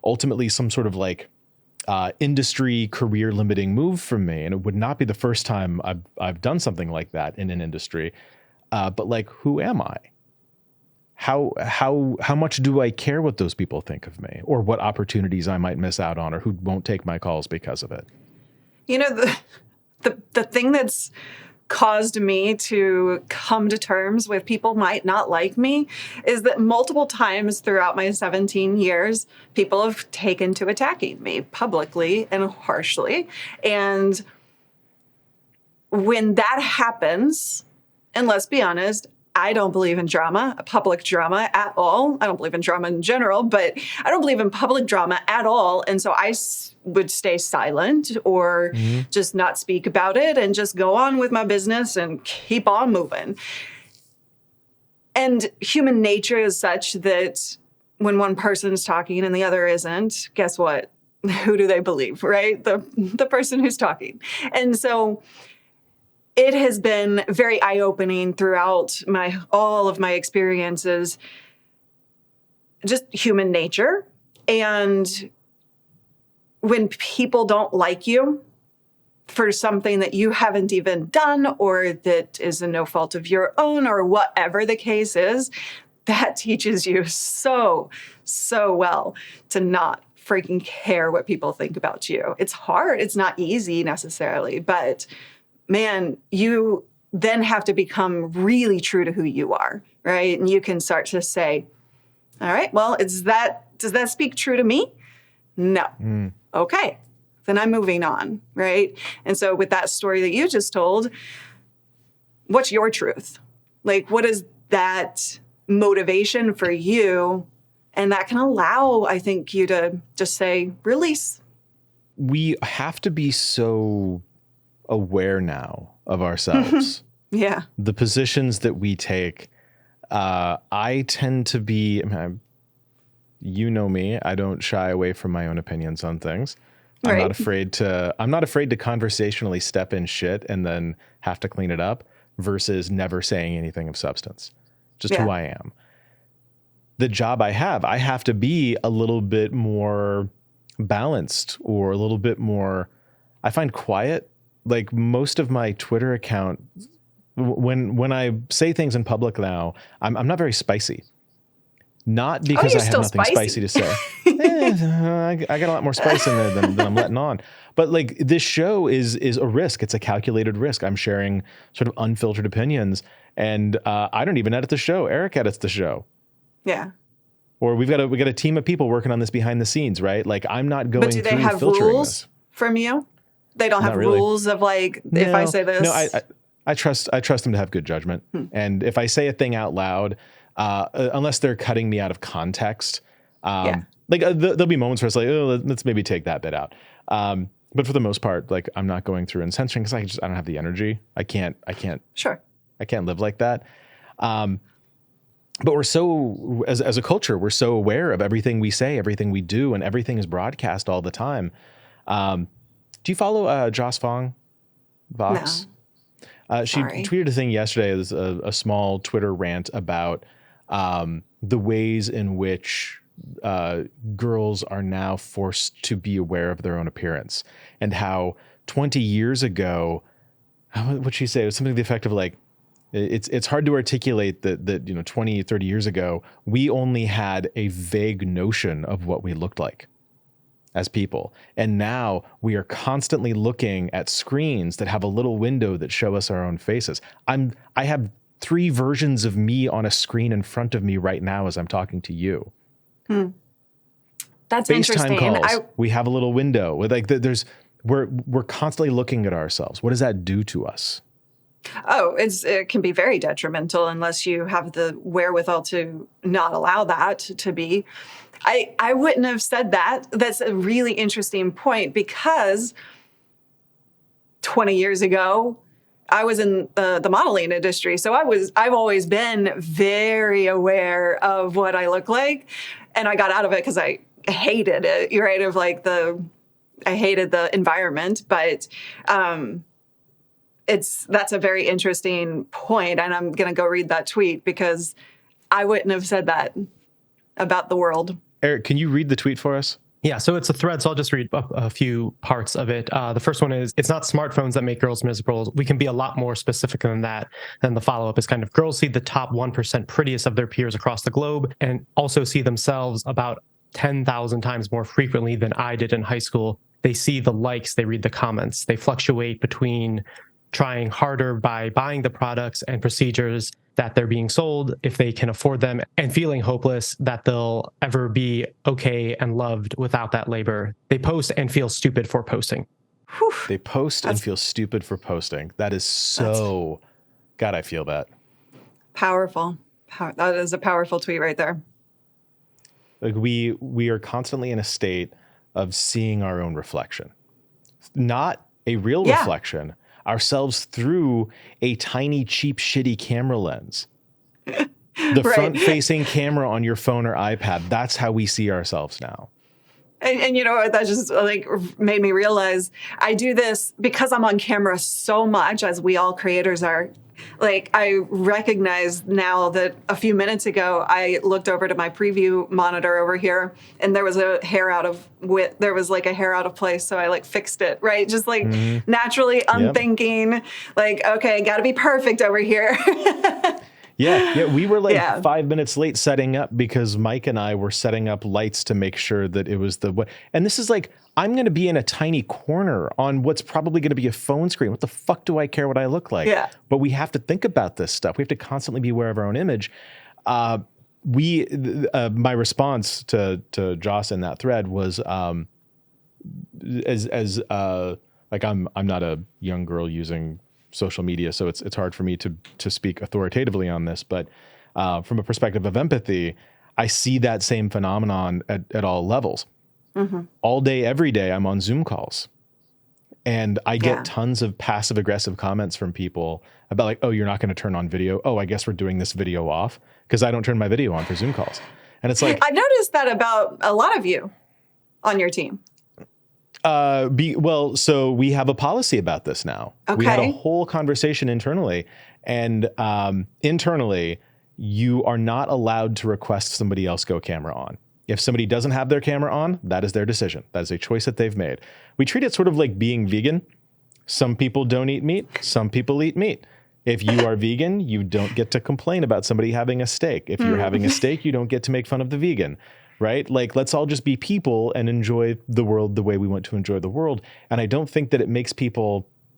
[SPEAKER 1] ultimately some sort of like industry career limiting move from me. And it would not be the first time I've done something like that in an industry. But like, who am I? How much do I care what those people think of me, or what opportunities I might miss out on, or who won't take my calls because of it?
[SPEAKER 2] You know, the thing that's caused me to come to terms with people might not like me is that multiple times throughout my 17 years, people have taken to attacking me publicly and harshly. And when that happens, and let's be honest, I don't believe in drama, public drama at all. I don't believe in drama in general, but I don't believe in public drama at all. And so I would stay silent or just not speak about it and just go on with my business and keep on moving. And human nature is such that when one person's talking and the other isn't, guess what? Who do they believe, right? The person who's talking. And so it has been very eye-opening throughout all of my experiences, just human nature. And when people don't like you for something that you haven't even done or that is no fault of your own or whatever the case is, that teaches you so well to not freaking care what people think about you. It's hard. It's not easy necessarily, but man, you then have to become really true to who you are, right? And you can start to say, all right, well, does that speak true to me? No. Okay. Then I'm moving on, right? And so with that story that you just told, what's your truth? Like, what is that motivation for you? And that can allow, I think, you to just say, release.
[SPEAKER 1] We have to be so aware now of ourselves.
[SPEAKER 2] Yeah.
[SPEAKER 1] The positions that we take. I tend to be, you know me, I don't shy away from my own opinions on things. Right. I'm not afraid to conversationally step in shit and then have to clean it up versus never saying anything of substance. Just who I am. The job I have to be a little bit more balanced or a little bit more, I find quiet. Like most of my Twitter account, when I say things in public now, I'm not very spicy. Not because I have nothing spicy to say. I got a lot more spice in there than I'm letting on. But like this show is a risk. It's a calculated risk. I'm sharing sort of unfiltered opinions, and I don't even edit the show. Eric edits the show. Yeah. Or we got a team of people working on this behind the scenes, right? Like I'm not going through filtering this. But do they have rules
[SPEAKER 2] from you? They don't have rules of like, if I say this.
[SPEAKER 1] No, I trust them to have good judgment. And if I say a thing out loud, unless they're cutting me out of context, like there'll be moments where it's like, oh, let's maybe take that bit out. But for the most part, like I'm not going through and censoring because I don't have the energy. I can't. Sure. I can't live like that. But we're so, as a culture, we're so aware of everything we say, everything we do, and everything is broadcast all the time. Do you follow Joss Fong? Vox? No. She tweeted a thing yesterday. It was a small Twitter rant about the ways in which girls are now forced to be aware of their own appearance, and how 20 years ago, what'd she say? It was something to the effect of like, it's hard to articulate that 20, 30 years ago, we only had a vague notion of what we looked like as people. And now we are constantly looking at screens that have a little window that show us our own faces. I have three versions of me on a screen in front of me right now as I'm talking to you.
[SPEAKER 2] That's
[SPEAKER 1] FaceTime
[SPEAKER 2] interesting.
[SPEAKER 1] calls. We have a little window with like we're constantly looking at ourselves. What does that do to us?
[SPEAKER 2] Oh, it can be very detrimental unless you have the wherewithal to not allow that to be. I wouldn't have said that. That's a really interesting point because 20 years ago, I was in the modeling industry. So I've always been very aware of what I look like. And I got out of it because I hated it. You're right. I hated the environment, but that's a very interesting point, and I'm going to go read that tweet because I wouldn't have said that about the world.
[SPEAKER 1] Eric, can you read the tweet for us?
[SPEAKER 3] Yeah, so it's a thread, so I'll just read a few parts of it. The first one is, it's not smartphones that make girls miserable. We can be a lot more specific than that. Then the follow-up is kind of, girls see the top 1% prettiest of their peers across the globe and also see themselves about 10,000 times more frequently than I did in high school. They see the likes, they read the comments. They fluctuate between trying harder by buying the products and procedures that they're being sold if they can afford them, and feeling hopeless that they'll ever be okay and loved without that labor. They post and feel stupid for posting.
[SPEAKER 2] Whew.
[SPEAKER 1] They post and feel stupid for posting. That is so... God, I feel that.
[SPEAKER 2] Powerful. That is a powerful tweet right there.
[SPEAKER 1] Like we are constantly in a state of seeing our own reflection. Not a real reflection, ourselves through a tiny, cheap, shitty camera lens. The front-facing camera on your phone or iPad, that's how we see ourselves now.
[SPEAKER 2] And you know what, that just like made me realize I do this because I'm on camera so much, as we all creators are. Like, I recognize now that a few minutes ago, I looked over to my preview monitor over here, and there was a hair out of place. So I like fixed it, right? Just like naturally unthinking, like, okay, got to be perfect over here.
[SPEAKER 1] Yeah, we were like 5 minutes late setting up because Mike and I were setting up lights to make sure that it was and this is like, I'm going to be in a tiny corner on what's probably going to be a phone screen. What the fuck do I care what I look like? Yeah. But we have to think about this stuff. We have to constantly be aware of our own image. My response to Joss in that thread was, like I'm not a young girl using social media, so it's hard for me to speak authoritatively on this. But from a perspective of empathy, I see that same phenomenon at all levels. Mm-hmm. All day, every day, I'm on Zoom calls. And I get tons of passive aggressive comments from people about like, oh, you're not going to turn on video. Oh, I guess we're doing this video off because I don't turn my video on for Zoom calls. And it's like,
[SPEAKER 2] I've noticed that about a lot of you on your team.
[SPEAKER 1] So we have a policy about this now. Okay. We had a whole conversation internally, and internally, you are not allowed to request somebody else go camera on. If somebody doesn't have their camera on, that is their decision. That is a choice that they've made. We treat it sort of like being vegan. Some people don't eat meat. Some people eat meat. If you are vegan, you don't get to complain about somebody having a steak. If you're having a steak, you don't get to make fun of the vegan. Right? Like, let's all just be people and enjoy the world the way we want to enjoy the world. And I don't think that it makes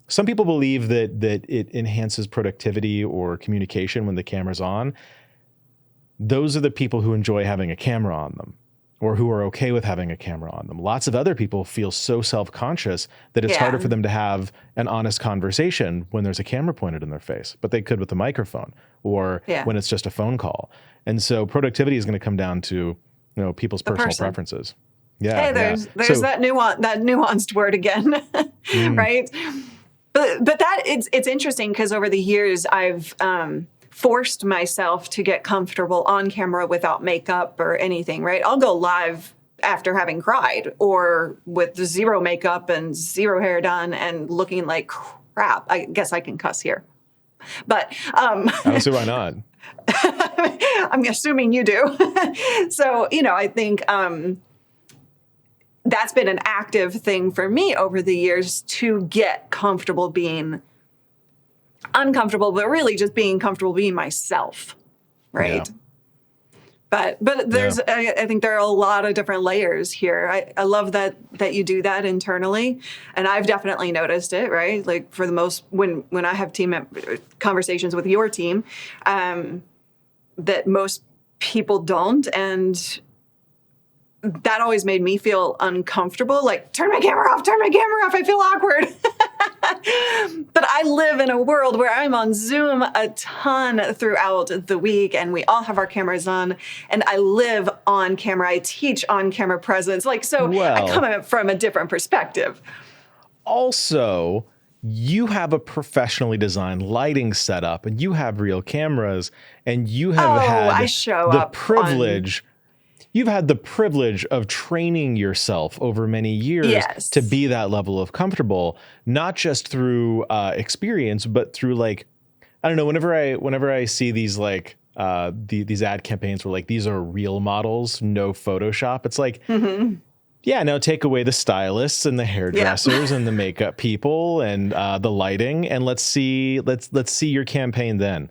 [SPEAKER 1] some people believe that it enhances productivity or communication when the camera's on. Those are the people who enjoy having a camera on them or who are okay with having a camera on them. Lots of other people feel so self-conscious that it's harder for them to have an honest conversation when there's a camera pointed in their face, but they could with a microphone or when it's just a phone call. And so productivity is going to come down to people's personal preferences. Yeah.
[SPEAKER 2] Hey, there's that nuanced word again, right? But that it's interesting because over the years I've forced myself to get comfortable on camera without makeup or anything, right? I'll go live after having cried or with zero makeup and zero hair done and looking like crap. I guess I can cuss here. But
[SPEAKER 1] I don't see why not.
[SPEAKER 2] I'm assuming you do. So, I think that's been an active thing for me over the years to get comfortable being uncomfortable, but really just being comfortable being myself, right? But there's, I think there are a lot of different layers here. I love that you do that internally, and I've definitely noticed it. Right, like for the most when I have team conversations with your team, that most people don't, and that always made me feel uncomfortable. Like, turn my camera off, I feel awkward. But I live in a world where I'm on Zoom a ton throughout the week, and we all have our cameras on, and I live on camera. I teach on camera presence. Like, so I come at it from a different perspective.
[SPEAKER 1] Also, you have a professionally designed lighting setup, and you have real cameras, and you have You've had the privilege of training yourself over many years to be that level of comfortable, not just through experience, but through like, I don't know, whenever I see these like these ad campaigns where like these are real models, no Photoshop, it's like, yeah, now take away the stylists and the hairdressers and the makeup people and the lighting, and let's see your campaign then.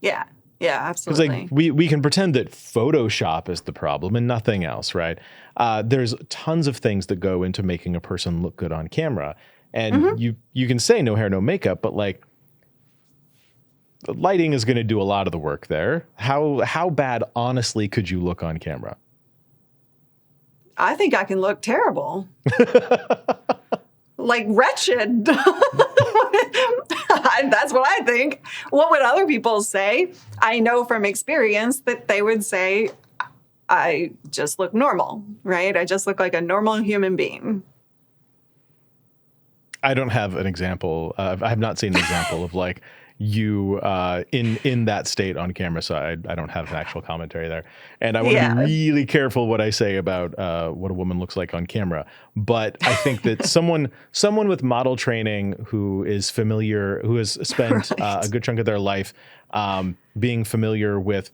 [SPEAKER 2] Yeah. Yeah, absolutely.
[SPEAKER 1] Because like we can pretend that Photoshop is the problem and nothing else, right? There's tons of things that go into making a person look good on camera, and you can say no hair, no makeup, but like the lighting is going to do a lot of the work there. How bad, honestly, could you look on camera?
[SPEAKER 2] I think I can look terrible. Like wretched. That's what I think. What would other people say? I know from experience that they would say, I just look normal, right? I just look like a normal human being.
[SPEAKER 1] I don't have an example. I have not seen an example of like you in that state on camera, so I don't have an actual commentary there. And I want to be really careful what I say about what a woman looks like on camera. But I think that someone with model training who is familiar, who has spent a good chunk of their life being familiar with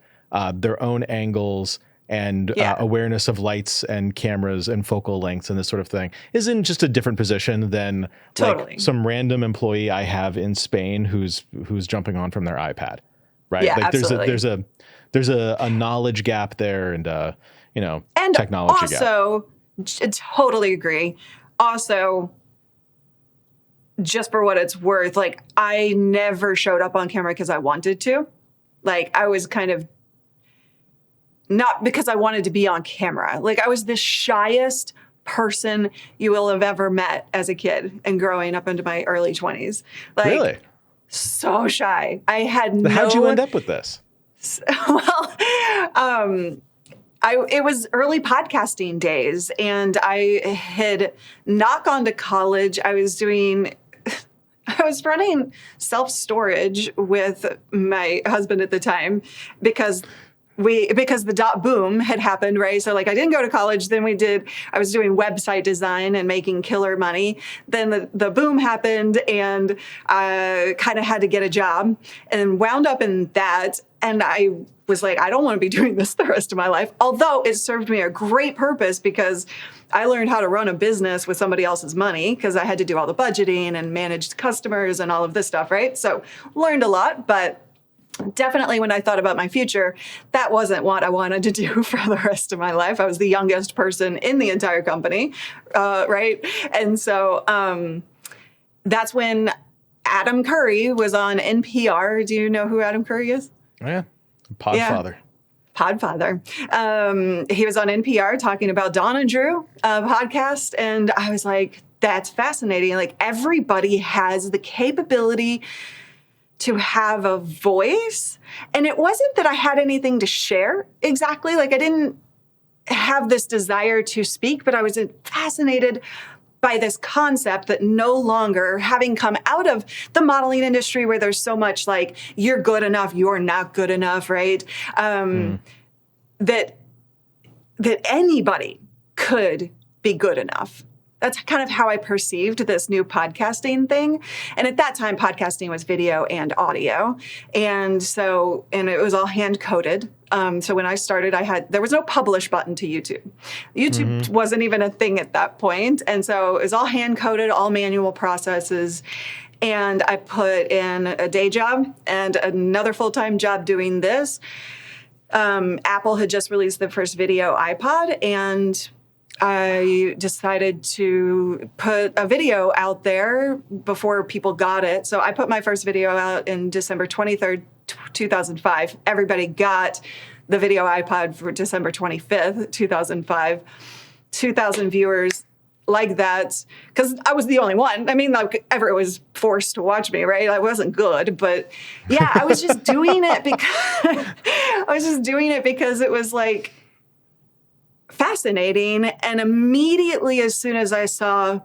[SPEAKER 1] their own angles and awareness of lights and cameras and focal lengths and this sort of thing is in just a different position than like some random employee I have in Spain who's jumping on from their iPad, right?
[SPEAKER 2] Yeah,
[SPEAKER 1] like
[SPEAKER 2] absolutely.
[SPEAKER 1] there's a knowledge gap there and
[SPEAKER 2] and
[SPEAKER 1] technology gap.
[SPEAKER 2] Also, totally agree. Also, just for what it's worth, like I never showed up on camera because I wanted to. Like I was kind of not because I wanted to be on camera. Like I was the shyest person you will have ever met as a kid and growing up into my early 20s. Like,
[SPEAKER 1] really?
[SPEAKER 2] So shy. I had
[SPEAKER 1] How'd you end up with this?
[SPEAKER 2] Well, it was early podcasting days, and I had not gone to college. I was running self-storage with my husband at the time because the .boom had happened, right? So like I didn't go to college. Then I was doing website design and making killer money. Then the boom happened, and I kind of had to get a job and wound up in that. And I was like, I don't want to be doing this the rest of my life. Although it served me a great purpose because I learned how to run a business with somebody else's money because I had to do all the budgeting and manage customers and all of this stuff, right? So learned a lot, but definitely when I thought about my future, that wasn't what I wanted to do for the rest of my life. I was the youngest person in the entire company, right? And so that's when Adam Curry was on NPR. Do you know who Adam Curry is?
[SPEAKER 1] Oh, yeah. Podfather.
[SPEAKER 2] He was on NPR talking about Dawn and Drew podcast. And I was like, that's fascinating. Like everybody has the capability to have a voice. And it wasn't that I had anything to share exactly. Like I didn't have this desire to speak, but I was fascinated by this concept that no longer, having come out of the modeling industry where there's so much like, you're good enough, you're not good enough, right? That anybody could be good enough. That's kind of how I perceived this new podcasting thing. And at that time, podcasting was video and audio. And it was all hand coded. So when I started, there was no publish button to YouTube. YouTube wasn't even a thing at that point. And so it was all hand coded, all manual processes. And I put in a day job and another full-time job doing this. Apple had just released the first video iPod, and I decided to put a video out there before people got it. So I put my first video out in December 23rd, 2005. Everybody got the video iPod for December 25th, 2005. 2,000 viewers like that, because I was the only one. I mean, like, everyone was forced to watch me, right? I wasn't good, but yeah, I was just doing it because it was like fascinating. And immediately, as soon as I saw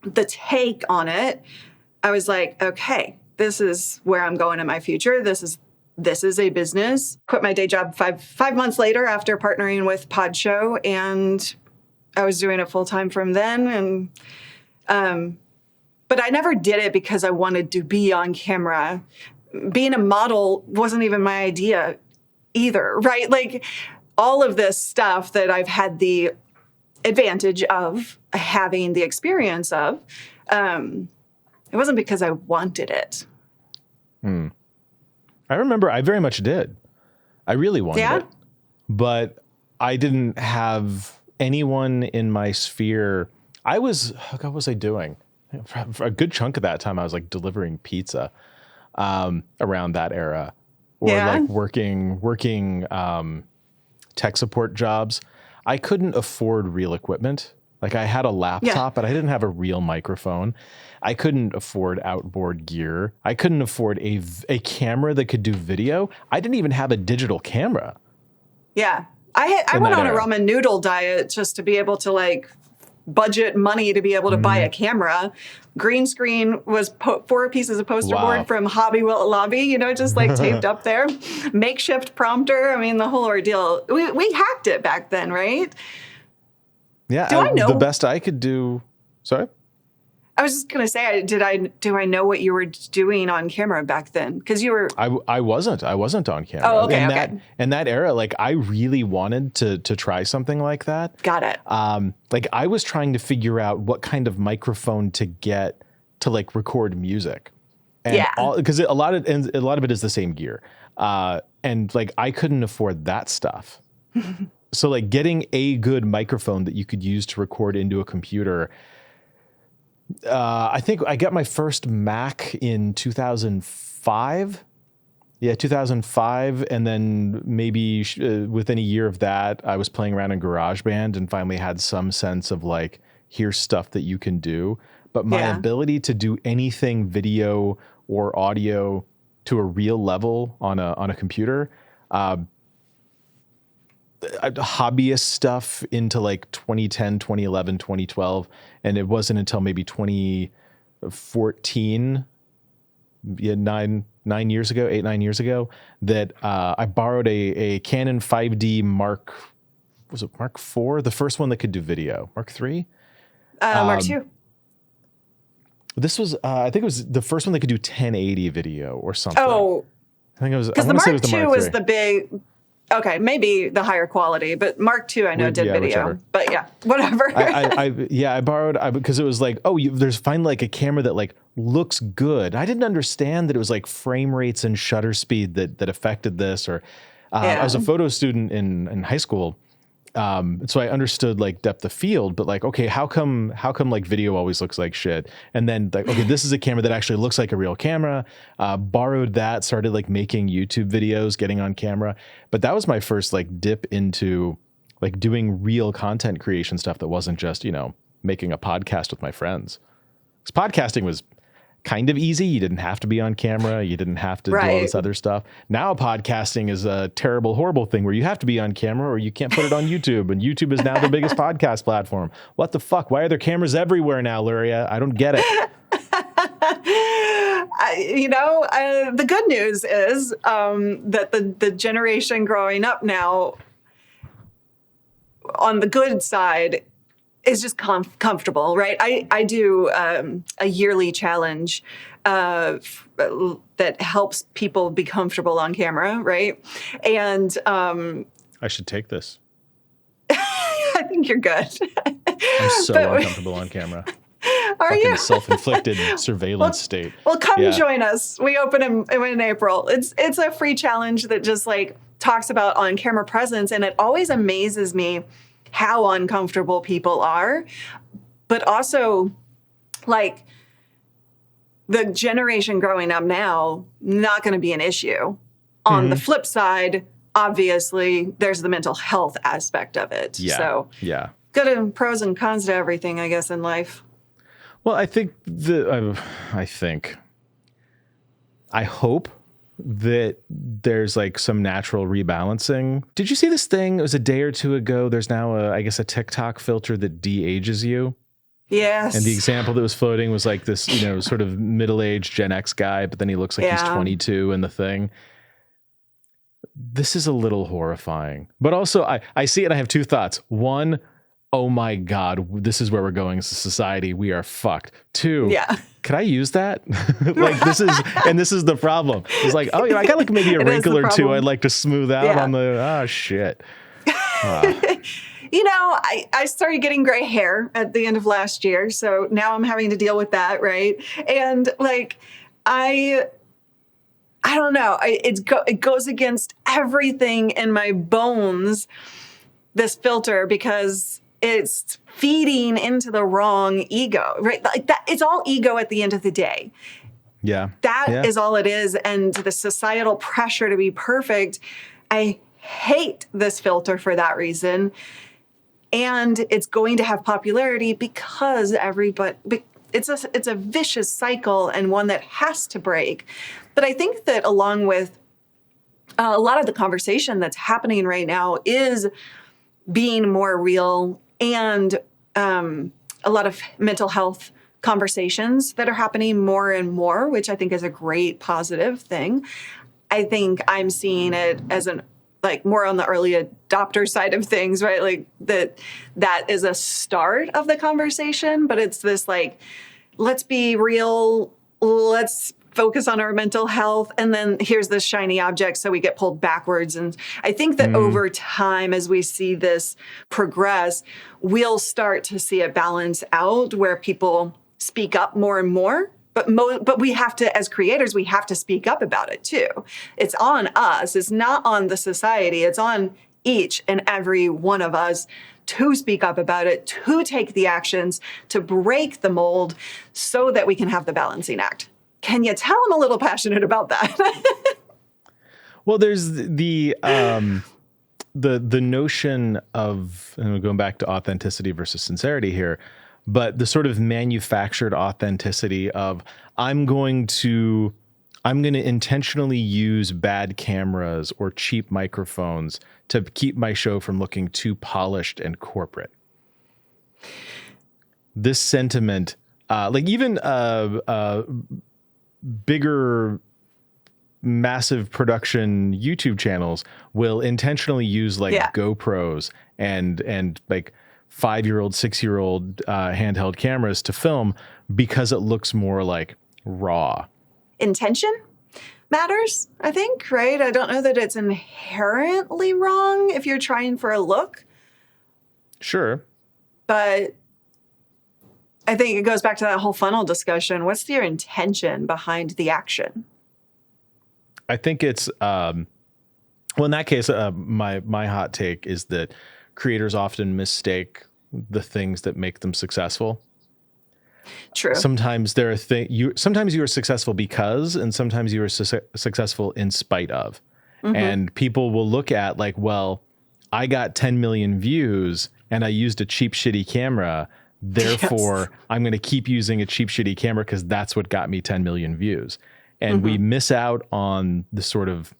[SPEAKER 2] the take on it, I was like, okay, this is where I'm going in my future. This is a business. Quit my day job five months later after partnering with Podshow, and I was doing it full time from then. And but I never did it because I wanted to be on camera. Being a model wasn't even my idea either, right? Like, all of this stuff that I've had the advantage of having the experience of, it wasn't because I wanted it.
[SPEAKER 1] I remember I very much did. I really wanted it. But I didn't have anyone in my sphere. What was I doing? For a good chunk of that time, I was like delivering pizza around that era, or like working tech support jobs. I couldn't afford real equipment. Like, I had a laptop, but I didn't have a real microphone. I couldn't afford outboard gear. I couldn't afford a camera that could do video. I didn't even have a digital camera.
[SPEAKER 2] Yeah. I went on a ramen noodle diet just to be able to, like, budget money to be able to buy a camera. Green screen was 4 pieces of poster board from Hobby Lobby, just like taped up there. Makeshift prompter. I mean, the whole ordeal. We hacked it back then, right?
[SPEAKER 1] Yeah.
[SPEAKER 2] Do I know?
[SPEAKER 1] The best I could do. Sorry?
[SPEAKER 2] I was just gonna say, do I know what you were doing on camera back then? Because you were.
[SPEAKER 1] I wasn't on camera.
[SPEAKER 2] Oh, okay.
[SPEAKER 1] In that era, like, I really wanted to try something like that.
[SPEAKER 2] Got it.
[SPEAKER 1] Like, I was trying to figure out what kind of microphone to get to, like, record music. And because a lot of it is the same gear, and like, I couldn't afford that stuff. So, like, getting a good microphone that you could use to record into a computer. I think I got my first Mac in 2005. Yeah, 2005. And then maybe within a year of that, I was playing around in GarageBand and finally had some sense of, like, here's stuff that you can do. But my ability to do anything video or audio to a real level on a computer, hobbyist stuff into like 2010, 2011, 2012. And it wasn't until maybe 2014, 9 years ago, 8-9 years ago, that I borrowed a Canon 5D Mark IV? The first one that could do video. Mark III?
[SPEAKER 2] Mark II.
[SPEAKER 1] This was, I think it was the first one that could do 1080 video or something.
[SPEAKER 2] Oh.
[SPEAKER 1] I think it was,
[SPEAKER 2] because the Mark II was the big... Okay, maybe the higher quality, but Mark II I know did video. Whichever. But yeah, whatever. I borrowed because it was like, there's finally like a camera that like looks good. I didn't understand that it was like frame rates and shutter speed that affected this. Or I was a photo student in high school, so I understood like depth of field. But like, okay, how come like video always looks like shit? And then like, okay, this is a camera that actually looks like a real camera. Borrowed that, started like making YouTube videos, getting on camera. But that was my first like dip into like doing real content creation stuff that wasn't just, making a podcast with my friends. Because podcasting was kind of easy. You didn't have to be on camera. You didn't have to do all this other stuff. Now podcasting is a terrible, horrible thing where you have to be on camera or you can't put it on YouTube. And YouTube is now the biggest podcast platform. What the fuck? Why are there cameras everywhere now, Luria? I don't get it. The good news is that the generation growing up now on the good side is just comfortable, right? I do a yearly challenge that helps people be comfortable on camera, right? And
[SPEAKER 1] I should take this.
[SPEAKER 2] I think you're good.
[SPEAKER 1] I'm so uncomfortable on camera.
[SPEAKER 2] Are
[SPEAKER 1] fucking
[SPEAKER 2] you?
[SPEAKER 1] Self-inflicted surveillance state.
[SPEAKER 2] Well, come join us. We open in April. It's a free challenge that just like talks about on-camera presence, and it always amazes me how uncomfortable people are, but also like the generation growing up now, not going to be an issue. On the flip side, obviously, there's the mental health aspect of it.
[SPEAKER 1] Yeah.
[SPEAKER 2] So good pros and cons to everything, I guess, in life.
[SPEAKER 1] Well, I hope that there's like some natural rebalancing. Did you see this thing? It was a day or two ago. There's now I guess a TikTok filter that de-ages you.
[SPEAKER 2] Yes.
[SPEAKER 1] And the example that was floating was like this, sort of middle-aged Gen X guy, but then he looks like he's 22 in the thing. This is a little horrifying. But also I see it and I have two thoughts. One, oh my God, this is where we're going as a society. We are fucked. Two, could I use that? Like this is the problem. It's like, oh, I got like maybe a wrinkle or two I'd like to smooth out on the, shit.
[SPEAKER 2] I started getting gray hair at the end of last year. So now I'm having to deal with that, right? And like, I don't know. It goes against everything in my bones, this filter, because it's feeding into the wrong ego, right? Like that, it's all ego at the end of the day.
[SPEAKER 1] Yeah.
[SPEAKER 2] That is all it is. And the societal pressure to be perfect, I hate this filter for that reason. And it's going to have popularity because it's a vicious cycle and one that has to break. But I think that along with a lot of the conversation that's happening right now is being more real, and a lot of mental health conversations that are happening more and more, which I think is a great positive thing. I think I'm seeing it as more on the early adopter side of things, right? Like that is a start of the conversation, but it's this like, let's be real, let's focus on our mental health, and then here's this shiny object, so we get pulled backwards. And I think that over time, as we see this progress, we'll start to see it balance out where people speak up more and more. But we have to, as creators, we have to speak up about it too. It's on us. It's not on the society. It's on each and every one of us to speak up about it, to take the actions, to break the mold so that we can have the balancing act. Can you tell I'm a little passionate about that?
[SPEAKER 1] Well, there's the notion of, and we're going back to authenticity versus sincerity here, but the sort of manufactured authenticity of I'm going to intentionally use bad cameras or cheap microphones to keep my show from looking too polished and corporate. This sentiment, like even bigger, massive production YouTube channels will intentionally use like GoPros and like 5-year-old, 6-year-old handheld cameras to film because it looks more like raw.
[SPEAKER 2] Intention matters, I think, right? I don't know that it's inherently wrong if you're trying for a look.
[SPEAKER 1] Sure.
[SPEAKER 2] But I think it goes back to that whole funnel discussion. What's your intention behind the action?
[SPEAKER 1] I think it's, well, in that case, my hot take is that creators often mistake the things that make them successful.
[SPEAKER 2] True.
[SPEAKER 1] Sometimes there are sometimes you are successful because, and sometimes you are successful in spite of. Mm-hmm. And people will look at like, well, I got 10 million views and I used a cheap, shitty camera. Therefore, I'm going to keep using a cheap, shitty camera because that's what got me 10 million views. And we miss out on the sort of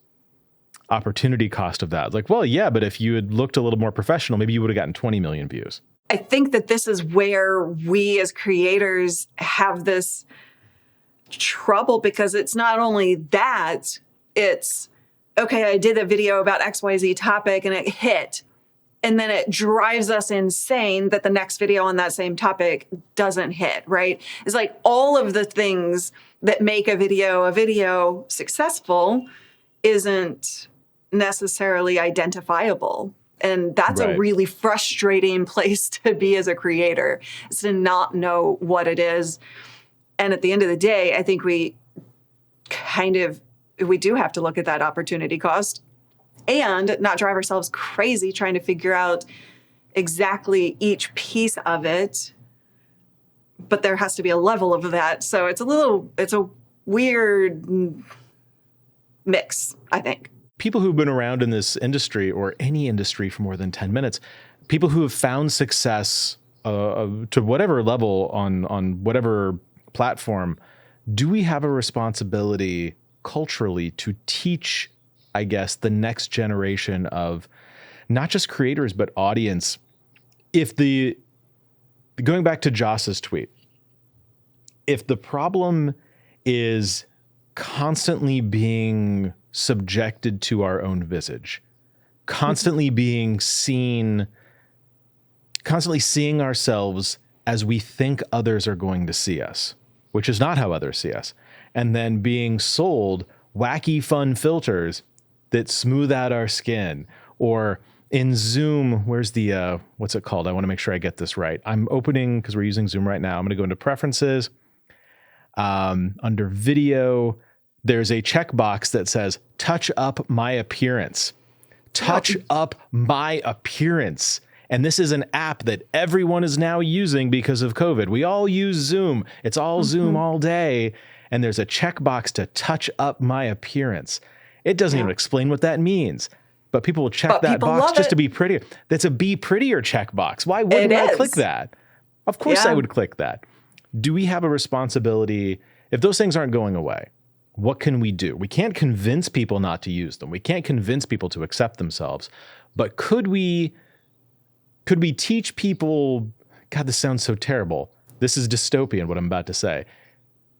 [SPEAKER 1] opportunity cost of that. Like, well, yeah, but if you had looked a little more professional, maybe you would have gotten 20 million views.
[SPEAKER 2] I think that this is where we as creators have this trouble, because it's not only that, it's, okay, I did a video about XYZ topic and it hit. And then it drives us insane that the next video on that same topic doesn't hit, right? It's like all of the things that make a video successful isn't necessarily identifiable. And that's a really frustrating place to be as a creator, is to not know what it is. And at the end of the day, I think we do have to look at that opportunity cost and not drive ourselves crazy trying to figure out exactly each piece of it. But there has to be a level of that. So it's a weird mix, I think.
[SPEAKER 1] People who've been around in this industry or any industry for more than 10 minutes, people who have found success to whatever level on whatever platform, do we have a responsibility culturally to teach, I guess, the next generation of not just creators, but audience? Going back to Joss's tweet, if the problem is constantly being subjected to our own visage, constantly being seen, constantly seeing ourselves as we think others are going to see us, which is not how others see us, and then being sold wacky fun filters that smooth out our skin, or in Zoom, where's the, what's it called? I want to make sure I get this right. I'm opening, because we're using Zoom right now, I'm going to go into preferences. Under video, there's a checkbox that says, touch up my appearance. Touch up my appearance. And this is an app that everyone is now using because of COVID. We all use Zoom. It's all Zoom all day. And there's a checkbox to touch up my appearance. It doesn't even explain what that means. But people will check that box just to be prettier. That's a be prettier checkbox. Why wouldn't I click that? Of course I would click that. Do we have a responsibility, if those things aren't going away, what can we do? We can't convince people not to use them. We can't convince people to accept themselves. But could we teach people, God, this sounds so terrible. This is dystopian, what I'm about to say.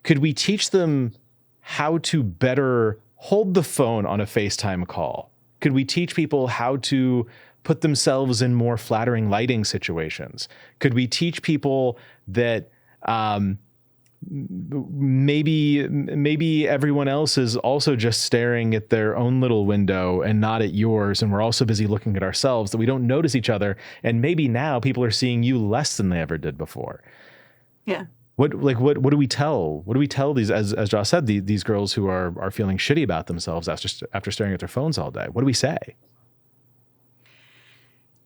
[SPEAKER 1] Could we teach them how to better hold the phone on a FaceTime call? Could we teach people how to put themselves in more flattering lighting situations? Could we teach people that maybe everyone else is also just staring at their own little window and not at yours, and we're also busy looking at ourselves, that we don't notice each other, and maybe now people are seeing you less than they ever did before?
[SPEAKER 2] Yeah.
[SPEAKER 1] What do we tell these, as Joss said, these girls who are feeling shitty about themselves after staring at their phones all day? What do we say?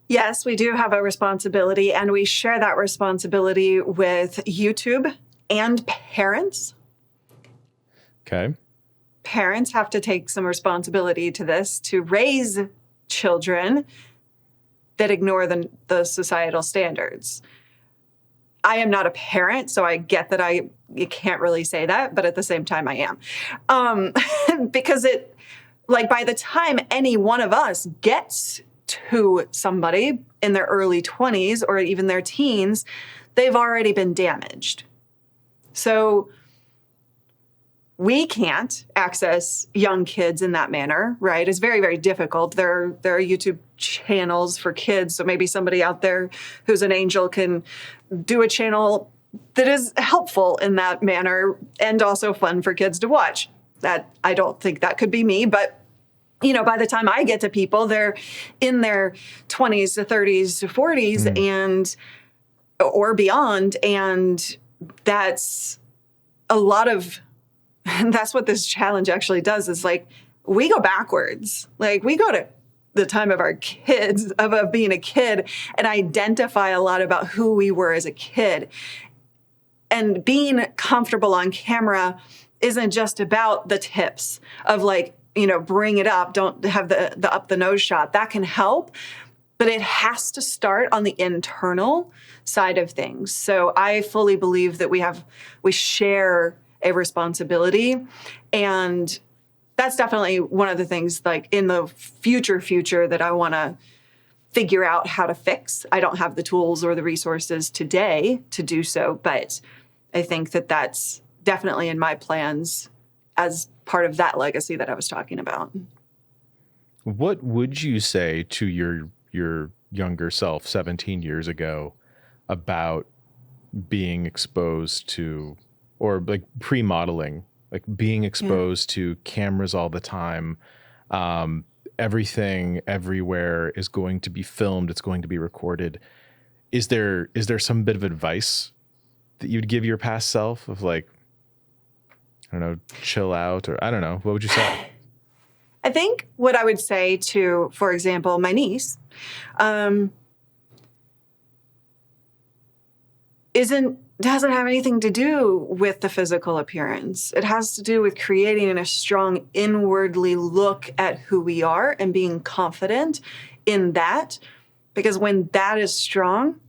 [SPEAKER 2] Yes, we do have a responsibility, and we share that responsibility with YouTube and parents.
[SPEAKER 1] Okay.
[SPEAKER 2] Parents have to take some responsibility to this, to raise children that ignore the societal standards. I am not a parent, so I get that you can't really say that, but at the same time I am. Because by the time any one of us gets to somebody in their early 20s or even their teens, they've already been damaged. So we can't access young kids in that manner, right? It's very, very difficult. There are YouTube channels for kids, so maybe somebody out there who's an angel can do a channel that is helpful in that manner and also fun for kids to watch. That I don't think that could be me, but by the time I get to people, they're in their 20s to 30s to 40s and or beyond, and that's a lot of. And that's what this challenge actually does, is we go backwards. We go to the time of our kids, of being a kid, and identify a lot about who we were as a kid. And being comfortable on camera isn't just about the tips of bring it up, don't have the up the nose shot. That can help, but it has to start on the internal side of things. So I fully believe that we share a responsibility, and that's definitely one of the things in the future that I want to figure out how to fix. I don't have the tools or the resources today to do so, but I think that that's definitely in my plans as part of that legacy that I was talking about.
[SPEAKER 1] What would you say to your younger self 17 years ago about being exposed to, or pre-modeling, being exposed to cameras all the time? Everything everywhere is going to be filmed. It's going to be recorded. Is there some bit of advice that you'd give your past self of I don't know, chill out, or I don't know, what would you say?
[SPEAKER 2] I think what I would say to, for example, my niece, doesn't have anything to do with the physical appearance. It has to do with creating a strong inwardly look at who we are and being confident in that. Because when that is strong,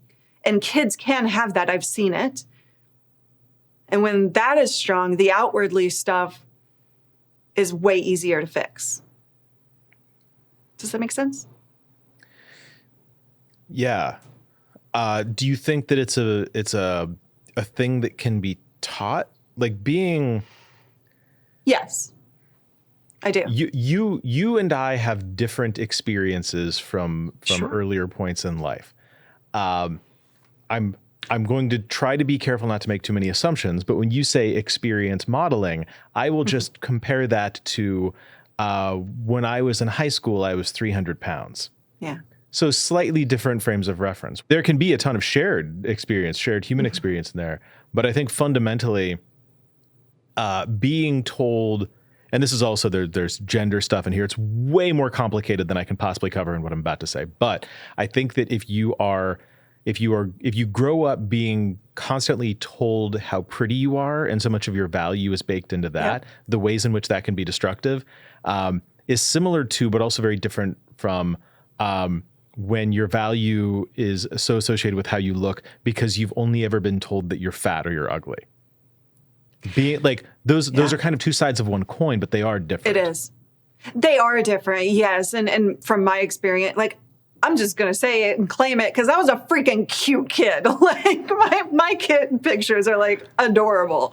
[SPEAKER 2] and kids can have that, I've seen it. And when that is strong, the outwardly stuff is way easier to fix. Does that make sense?
[SPEAKER 1] Yeah. Do you think that it's a thing that can be taught? Like being...
[SPEAKER 2] Yes, I do.
[SPEAKER 1] You and I have different experiences from
[SPEAKER 2] Sure.
[SPEAKER 1] earlier points in life. I'm going to try to be careful not to make too many assumptions, but when you say experience modeling, I will just compare that to when I was in high school, I was 300 pounds.
[SPEAKER 2] Yeah.
[SPEAKER 1] So slightly different frames of reference. There can be a ton of shared experience, shared human experience in there. But I think fundamentally being told, and this is also, there's gender stuff in here. It's way more complicated than I can possibly cover in what I'm about to say. But I think that if you grow up being constantly told how pretty you are and so much of your value is baked into that, the ways in which that can be destructive is similar to, but also very different from when your value is so associated with how you look because you've only ever been told that you're fat or you're ugly. Being like those are kind of two sides of one coin, but they are different.
[SPEAKER 2] It is. They are different, yes. And from my experience, like, I'm just going to say it and claim it because I was a freaking cute kid. Like my kid pictures are like adorable.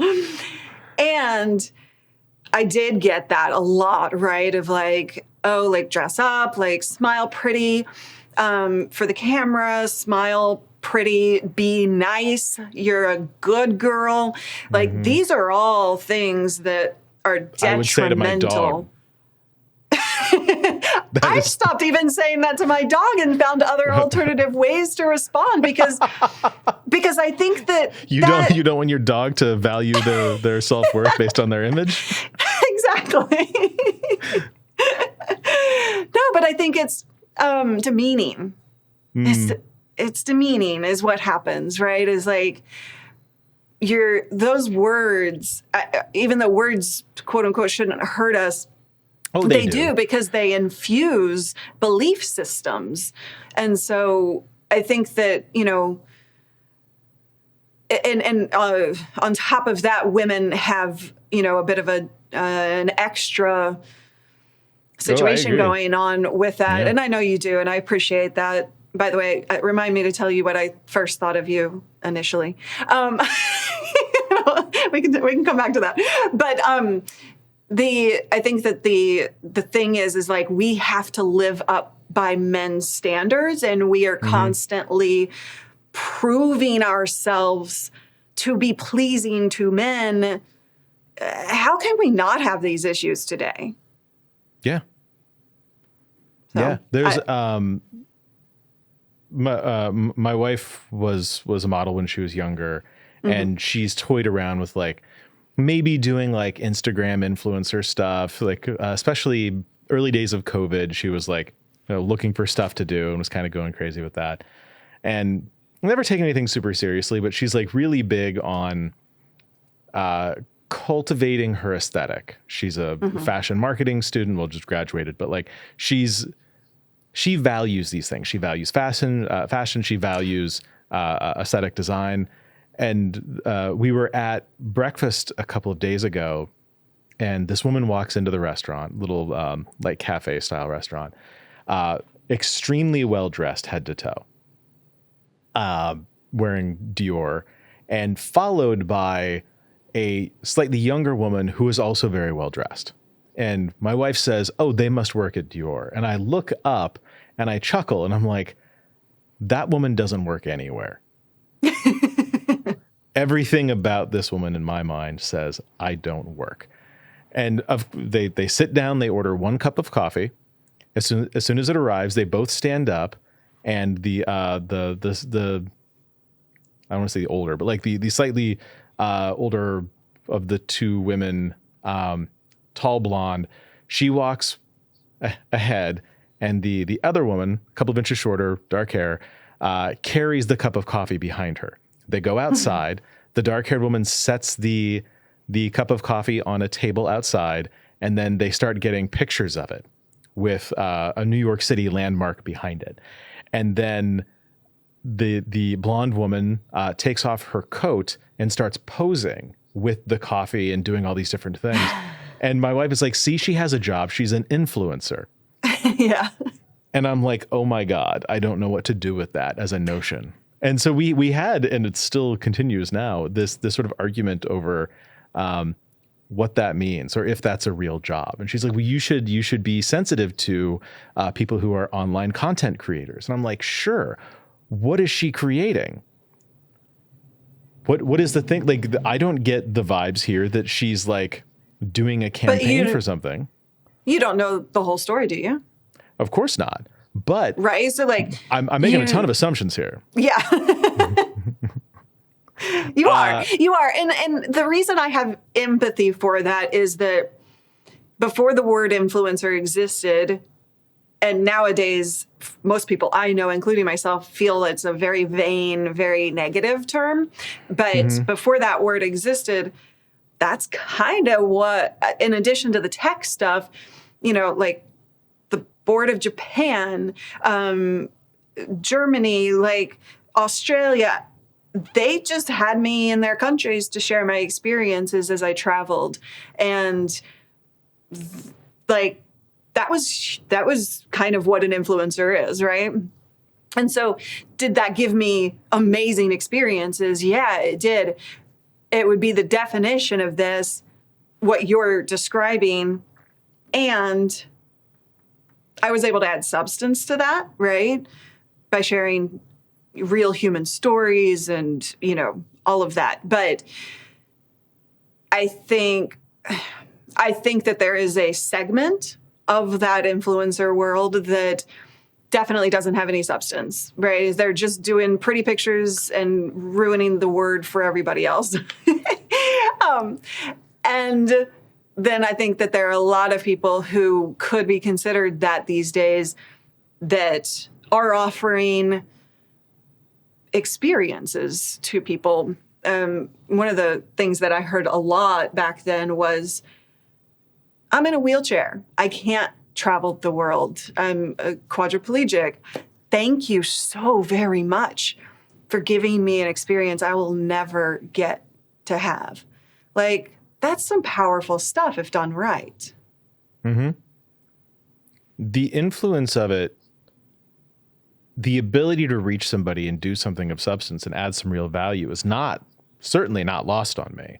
[SPEAKER 2] And I did get that a lot, right? Of like, oh, like dress up, like smile pretty for the camera, smile pretty, be nice. You're a good girl. Like these are all things that are detrimental.
[SPEAKER 1] I would say to my dog.
[SPEAKER 2] I've stopped even saying that to my dog and found other alternative ways to respond because I think that
[SPEAKER 1] you don't want your dog to value their self-worth based on their image.
[SPEAKER 2] Exactly. No, but I think it's demeaning. It's demeaning is what happens, right? Is like those words, even though words quote unquote shouldn't hurt us.
[SPEAKER 1] Oh,
[SPEAKER 2] they do because they infuse belief systems. And so I think that, and on top of that, women have, a bit of an extra situation going on with that. Yeah. And I know you do, and I appreciate that. By the way, remind me to tell you what I first thought of you initially. We can come back to that. But I think that the thing is like we have to live up by men's standards, and we are constantly proving ourselves to be pleasing to men. How can we not have these issues today?
[SPEAKER 1] Yeah. So, yeah. There's my wife was a model when she was younger, and she's toyed around with like maybe doing like Instagram influencer stuff, like especially early days of COVID. She was like looking for stuff to do and was kind of going crazy with that, and never taken anything super seriously. But she's like really big on cultivating her aesthetic. She's a fashion marketing student. Well, just graduated, but like she values these things. She values fashion. She values aesthetic design. And we were at breakfast a couple of days ago, and this woman walks into the restaurant, little like cafe style restaurant, extremely well dressed head to toe, wearing Dior, and followed by a slightly younger woman who is also very well dressed. And my wife says, "Oh, they must work at Dior." And I look up and I chuckle and I'm like, that woman doesn't work anywhere. Everything about this woman in my mind says I don't work. And they sit down, they order one cup of coffee. As soon as it arrives, they both stand up, and the I don't want to say the older, but like the slightly older of the two women, tall blonde, she walks ahead, and the other woman, a couple of inches shorter, dark hair, carries the cup of coffee behind her. They go outside. The dark-haired woman sets the cup of coffee on a table outside, and then they start getting pictures of it with a New York City landmark behind it. And then the blonde woman takes off her coat and starts posing with the coffee and doing all these different things. And my wife is like, see, she has a job. She's an influencer.
[SPEAKER 2] Yeah.
[SPEAKER 1] And I'm like, oh my God, I don't know what to do with that as a notion. And so we had, and it still continues now, this sort of argument over what that means or if that's a real job. And she's like, well, you should be sensitive to people who are online content creators. And I'm like, sure. What is she creating? What is the thing? Like, I don't get the vibes here that she's like doing a campaign for something.
[SPEAKER 2] You don't know the whole story, do you?
[SPEAKER 1] Of course not. But
[SPEAKER 2] right. So like,
[SPEAKER 1] I'm making a ton of assumptions here.
[SPEAKER 2] Yeah. You are. And the reason I have empathy for that is that before the word influencer existed, and nowadays most people I know, including myself, feel it's a very vain, very negative term. But before that word existed, that's kind of what, in addition to the tech stuff, like the Board of Japan, Germany, like Australia, they just had me in their countries to share my experiences as I traveled. And like, that was kind of what an influencer is, right? And so did that give me amazing experiences? Yeah, it did. It would be the definition of this, what you're describing. And I was able to add substance to that, right? By sharing real human stories and, all of that. But I think that there is a segment of that influencer world that definitely doesn't have any substance, right? They're just doing pretty pictures and ruining the word for everybody else. And then I think that there are a lot of people who could be considered that these days that are offering experiences to people. One of the things that I heard a lot back then was, I'm in a wheelchair. I can't travel the world. I'm a quadriplegic. Thank you so very much for giving me an experience I will never get to have. Like, that's some powerful stuff if done right.
[SPEAKER 1] Mm-hmm. The influence of it, the ability to reach somebody and do something of substance and add some real value is certainly not lost on me.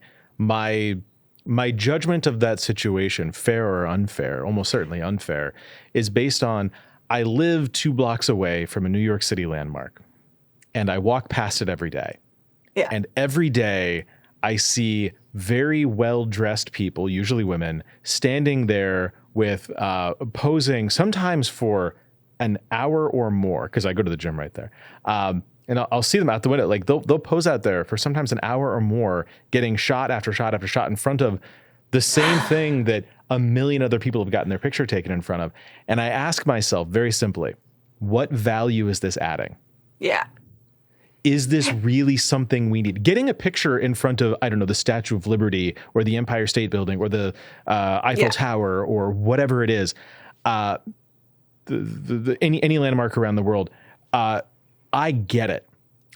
[SPEAKER 1] My judgment of that situation, fair or unfair, almost certainly unfair, is based on I live 2 blocks away from a New York City landmark, and I walk past it every day.
[SPEAKER 2] Yeah.
[SPEAKER 1] And every day I see very well-dressed people, usually women, standing there with posing sometimes for an hour or more, because I go to the gym right there. And I'll see them out the window. Like they'll pose out there for sometimes an hour or more, getting shot after shot after shot in front of the same thing that a million other people have gotten their picture taken in front of. And I ask myself very simply, what value is this adding?
[SPEAKER 2] Yeah.
[SPEAKER 1] Is this really something we need? Getting a picture in front of, I don't know, the Statue of Liberty or the Empire State Building or the Eiffel Tower or whatever it is, any landmark around the world, I get it.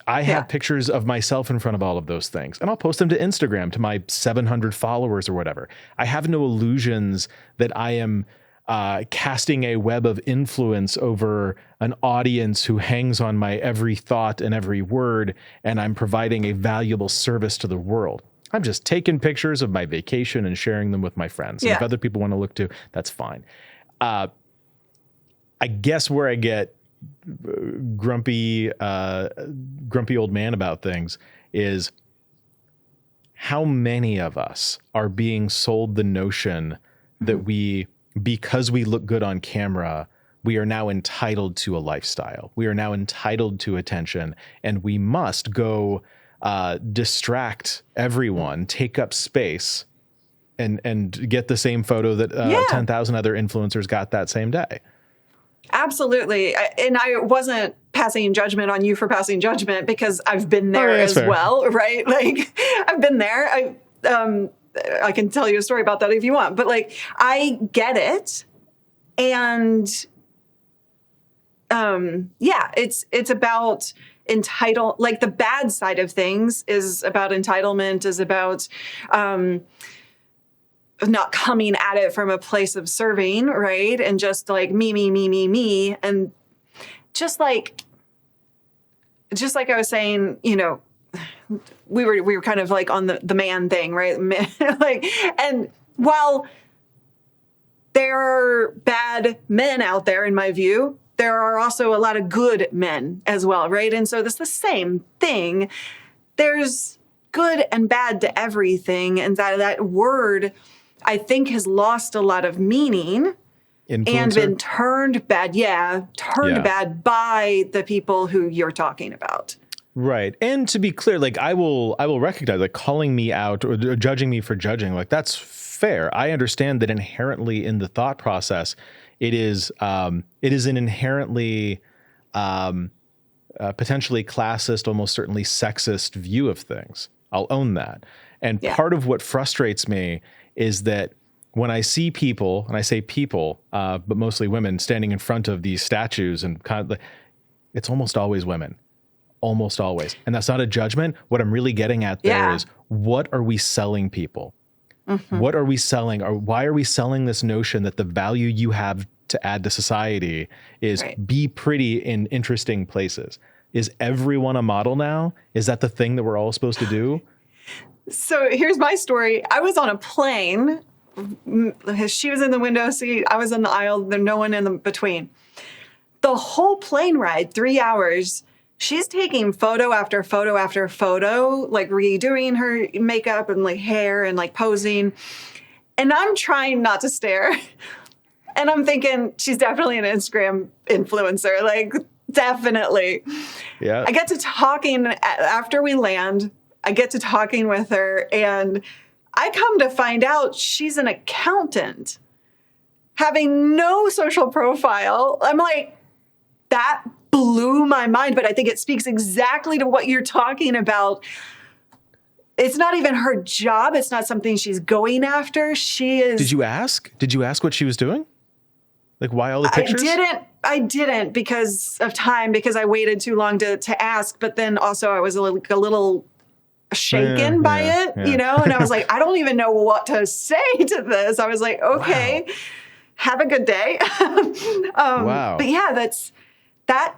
[SPEAKER 1] I have pictures of myself in front of all of those things, and I'll post them to Instagram to my 700 followers or whatever. I have no illusions that I am casting a web of influence over an audience who hangs on my every thought and every word, and I'm providing a valuable service to the world. I'm just taking pictures of my vacation and sharing them with my friends. And if other people want to look too, that's fine. I guess where I get grumpy old man about things is how many of us are being sold the notion that because we look good on camera, we are now entitled to a lifestyle. We are now entitled to attention, and we must go distract everyone, take up space and get the same photo that 10,000 other influencers got that same day.
[SPEAKER 2] Absolutely. And I wasn't passing judgment on you for passing judgment, because I've been there as well, right? Like, I've been there. I can tell you a story about that if you want, but like, I get it. And it's about like the bad side of things is about entitlement, is about not coming at it from a place of serving, right? And just like me. And just like I was saying, you know, we were kind of like on the man thing, right? Like, and while there are bad men out there, in my view, there are also a lot of good men as well, right? And so it's the same thing. There's good and bad to everything. And that word, I think, has lost a lot of meaning. Influencer? And been turned bad. Bad by the people who you're talking about.
[SPEAKER 1] Right. And to be clear, like, I will recognize, like, calling me out or judging me for judging, like, that's fair. I understand that inherently in the thought process, it is an inherently potentially classist, almost certainly sexist view of things. I'll own that. And part of what frustrates me is that when I see people, and I say people, but mostly women, standing in front of these statues, and kind of like, it's almost always women. Almost always. And that's not a judgment. What I'm really getting at there is, what are we selling people? Mm-hmm. What are we selling? Or why are we selling this notion that the value you have to add to society is be pretty in interesting places? Is everyone a model now? Is that the thing that we're all supposed to do?
[SPEAKER 2] So here's my story. I was on a plane. She was in the window seat. I was in the aisle. There's no one in the between. The whole plane ride, 3 hours, she's taking photo after photo after photo, like redoing her makeup and like hair and like posing. And I'm trying not to stare. And I'm thinking, she's definitely an Instagram influencer, like definitely. Yeah. I get to talking after we land. I get to talking with her, and I come to find out she's an accountant having no social profile. I'm like, that blew my mind, but I think it speaks exactly to what you're talking about. It's not even her job. It's not something she's going after. She is.
[SPEAKER 1] Did you ask? Did you ask what she was doing? Like, why all the pictures?
[SPEAKER 2] I didn't because of time, because I waited too long to ask. But then also I was a little shaken by it, you know? And I was like, I don't even know what to say to this. I was like, okay, have a good day. Wow. But yeah, that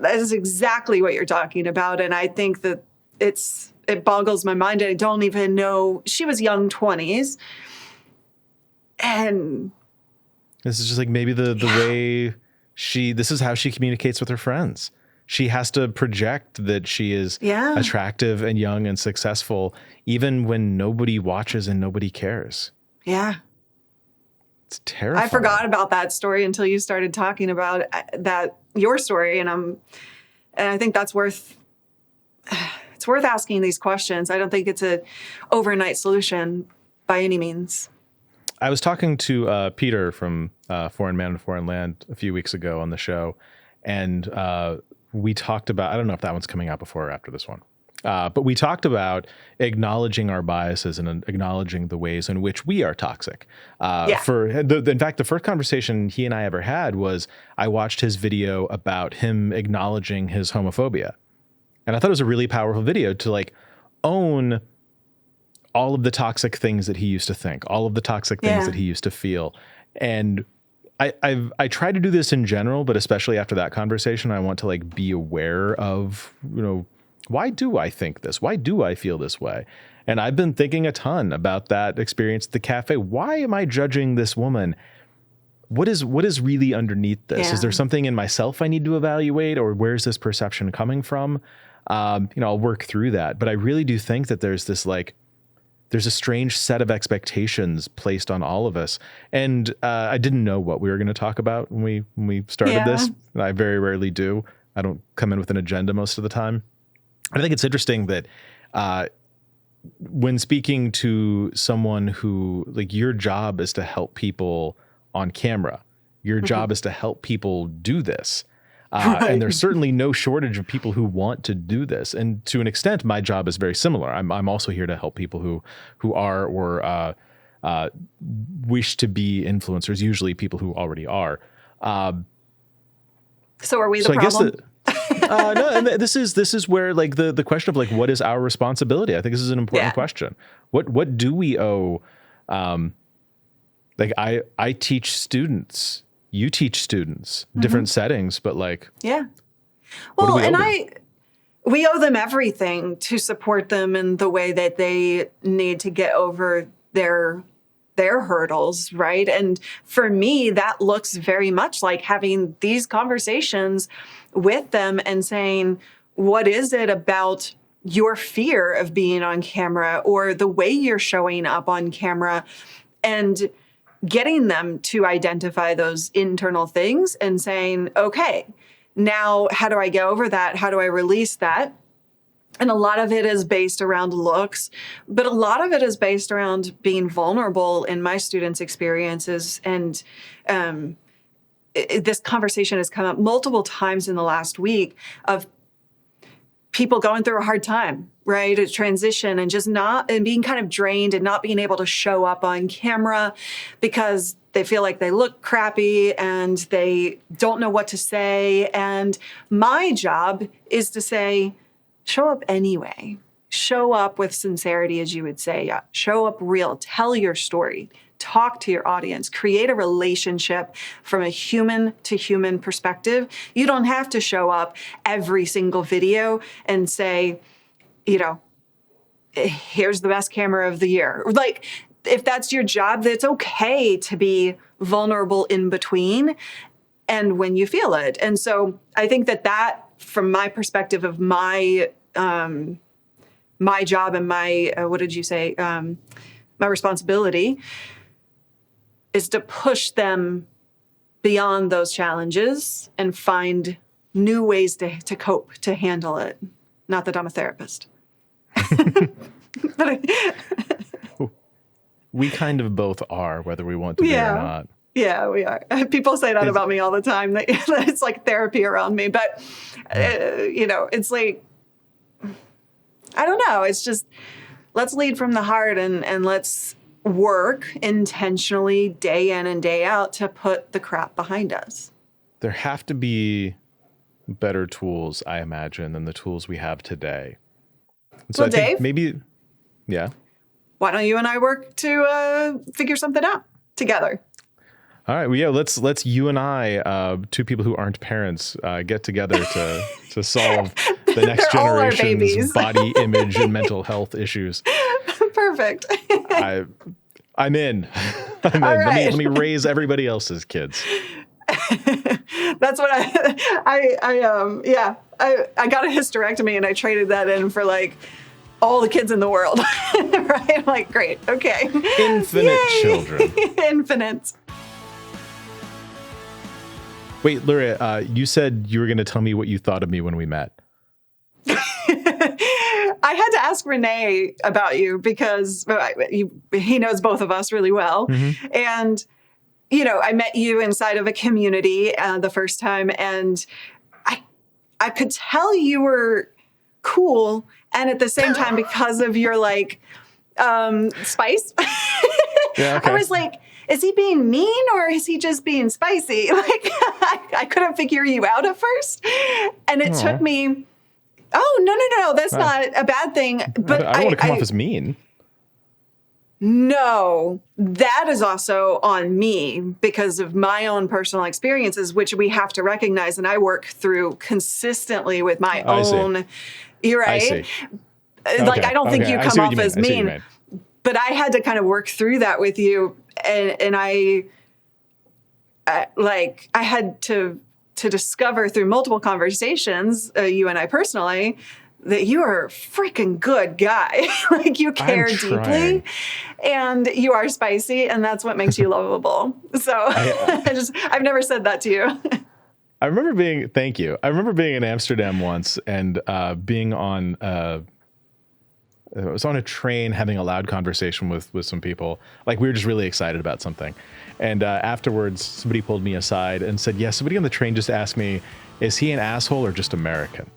[SPEAKER 2] is exactly what you're talking about. And I think that it boggles my mind. I don't even know. She was young 20s. And
[SPEAKER 1] this is just like maybe the way this is how she communicates with her friends. She has to project that she is attractive and young and successful, even when nobody watches and nobody cares.
[SPEAKER 2] Yeah.
[SPEAKER 1] It's terrifying.
[SPEAKER 2] I forgot about that story until you started talking about your story. And I think that's worth asking these questions. I don't think it's an overnight solution by any means.
[SPEAKER 1] I was talking to Peter from Foreign Man in Foreign Land a few weeks ago on the show, and we talked about, I don't know if that one's coming out before or after this one, but we talked about acknowledging our biases and acknowledging the ways in which we are toxic. In fact, the first conversation he and I ever had was, I watched his video about him acknowledging his homophobia. And I thought it was a really powerful video to like own all of the toxic things that he used to think, all of the toxic things that he used to feel. And I try to do this in general, but especially after that conversation, I want to like be aware of, you know, why do I think this? Why do I feel this way? And I've been thinking a ton about that experience at the cafe. Why am I judging this woman? What is really underneath this? Is there something in myself I need to evaluate, or where's this perception coming from? I'll work through that. But I really do think that there's a strange set of expectations placed on all of us. And I didn't know what we were going to talk about when we started this. And I very rarely do. I don't come in with an agenda most of the time. And I think it's interesting that when speaking to someone who, like, your job is to help people on camera, your job is to help people do this. And there's certainly no shortage of people who want to do this. And to an extent, my job is very similar. I'm also here to help people who are or wish to be influencers, usually people who already are.
[SPEAKER 2] So are we the problem?
[SPEAKER 1] No, and this is where, like, the question of, like, what is our responsibility? I think this is an important question. What do we owe? Like, I teach students. You teach students, different settings, but, like,
[SPEAKER 2] well, we owe them everything to support them in the way that they need to get over their hurdles, right? And for me, that looks very much like having these conversations with them and saying, what is it about your fear of being on camera or the way you're showing up on camera, and getting them to identify those internal things and saying, okay, now how do I get over that? How do I release that? And a lot of it is based around looks, but a lot of it is based around being vulnerable in my students' experiences. And this conversation has come up multiple times in the last week of people going through a hard time, right? A transition and just and being kind of drained and not being able to show up on camera because they feel like they look crappy and they don't know what to say. And my job is to say, show up anyway. Show up with sincerity, as you would say. Show up real. Tell your story. Talk to your audience. Create a relationship from a human to human perspective. You don't have to show up every single video and say, here's the best camera of the year. Like, if that's your job, that's okay to be vulnerable in between and when you feel it. And so I think that from my perspective of my job and my, my responsibility is to push them beyond those challenges and find new ways to cope, to handle it. Not that I'm a therapist. But
[SPEAKER 1] we kind of both are, whether we want to be or not.
[SPEAKER 2] Yeah, we are. People say that about me all the time. That it's like therapy around me. But, it's like, I don't know. It's just, let's lead from the heart and let's work intentionally day in and day out to put the crap behind us.
[SPEAKER 1] There have to be better tools, I imagine, than the tools we have today. And so
[SPEAKER 2] well, Dave,
[SPEAKER 1] maybe,
[SPEAKER 2] why don't you and I work to figure something out together?
[SPEAKER 1] All right. Well, let's you and I, two people who aren't parents, get together to solve the next generation's body image and mental health issues.
[SPEAKER 2] Perfect.
[SPEAKER 1] I'm in.
[SPEAKER 2] All right.
[SPEAKER 1] Let me raise everybody else's kids.
[SPEAKER 2] That's what I got a hysterectomy and I traded that in for like all the kids in the world. Right? I'm like, great. Okay.
[SPEAKER 1] Infinite children.
[SPEAKER 2] Infinite.
[SPEAKER 1] Wait, Luria, you said you were going to tell me what you thought of me when we met.
[SPEAKER 2] I had to ask Renee about you because he knows both of us really well. Mm-hmm. And, I met you inside of a community the first time, and I could tell you were cool. And at the same time, because of your spice,
[SPEAKER 1] yeah, okay.
[SPEAKER 2] I was like, is he being mean or is he just being spicy? Like, I couldn't figure you out at first. And it took me, no, that's not a bad thing. But
[SPEAKER 1] I don't want to come off as mean.
[SPEAKER 2] No, that is also on me because of my own personal experiences, which we have to recognize. And I work through consistently with my own. You're right.
[SPEAKER 1] I see.
[SPEAKER 2] I don't think you come off as mean. But I had to kind of work through that with you. And I had to discover through multiple conversations, you and I personally, that you are a freaking good guy. Like, you care deeply and you are spicy, and that's what makes you lovable. So I've never said that to you.
[SPEAKER 1] Thank you. I remember being in Amsterdam once and being on I was on a train having a loud conversation with some people. Like we were just really excited about something. And afterwards, somebody pulled me aside and said, yeah, somebody on the train just asked me, is he an asshole or just American?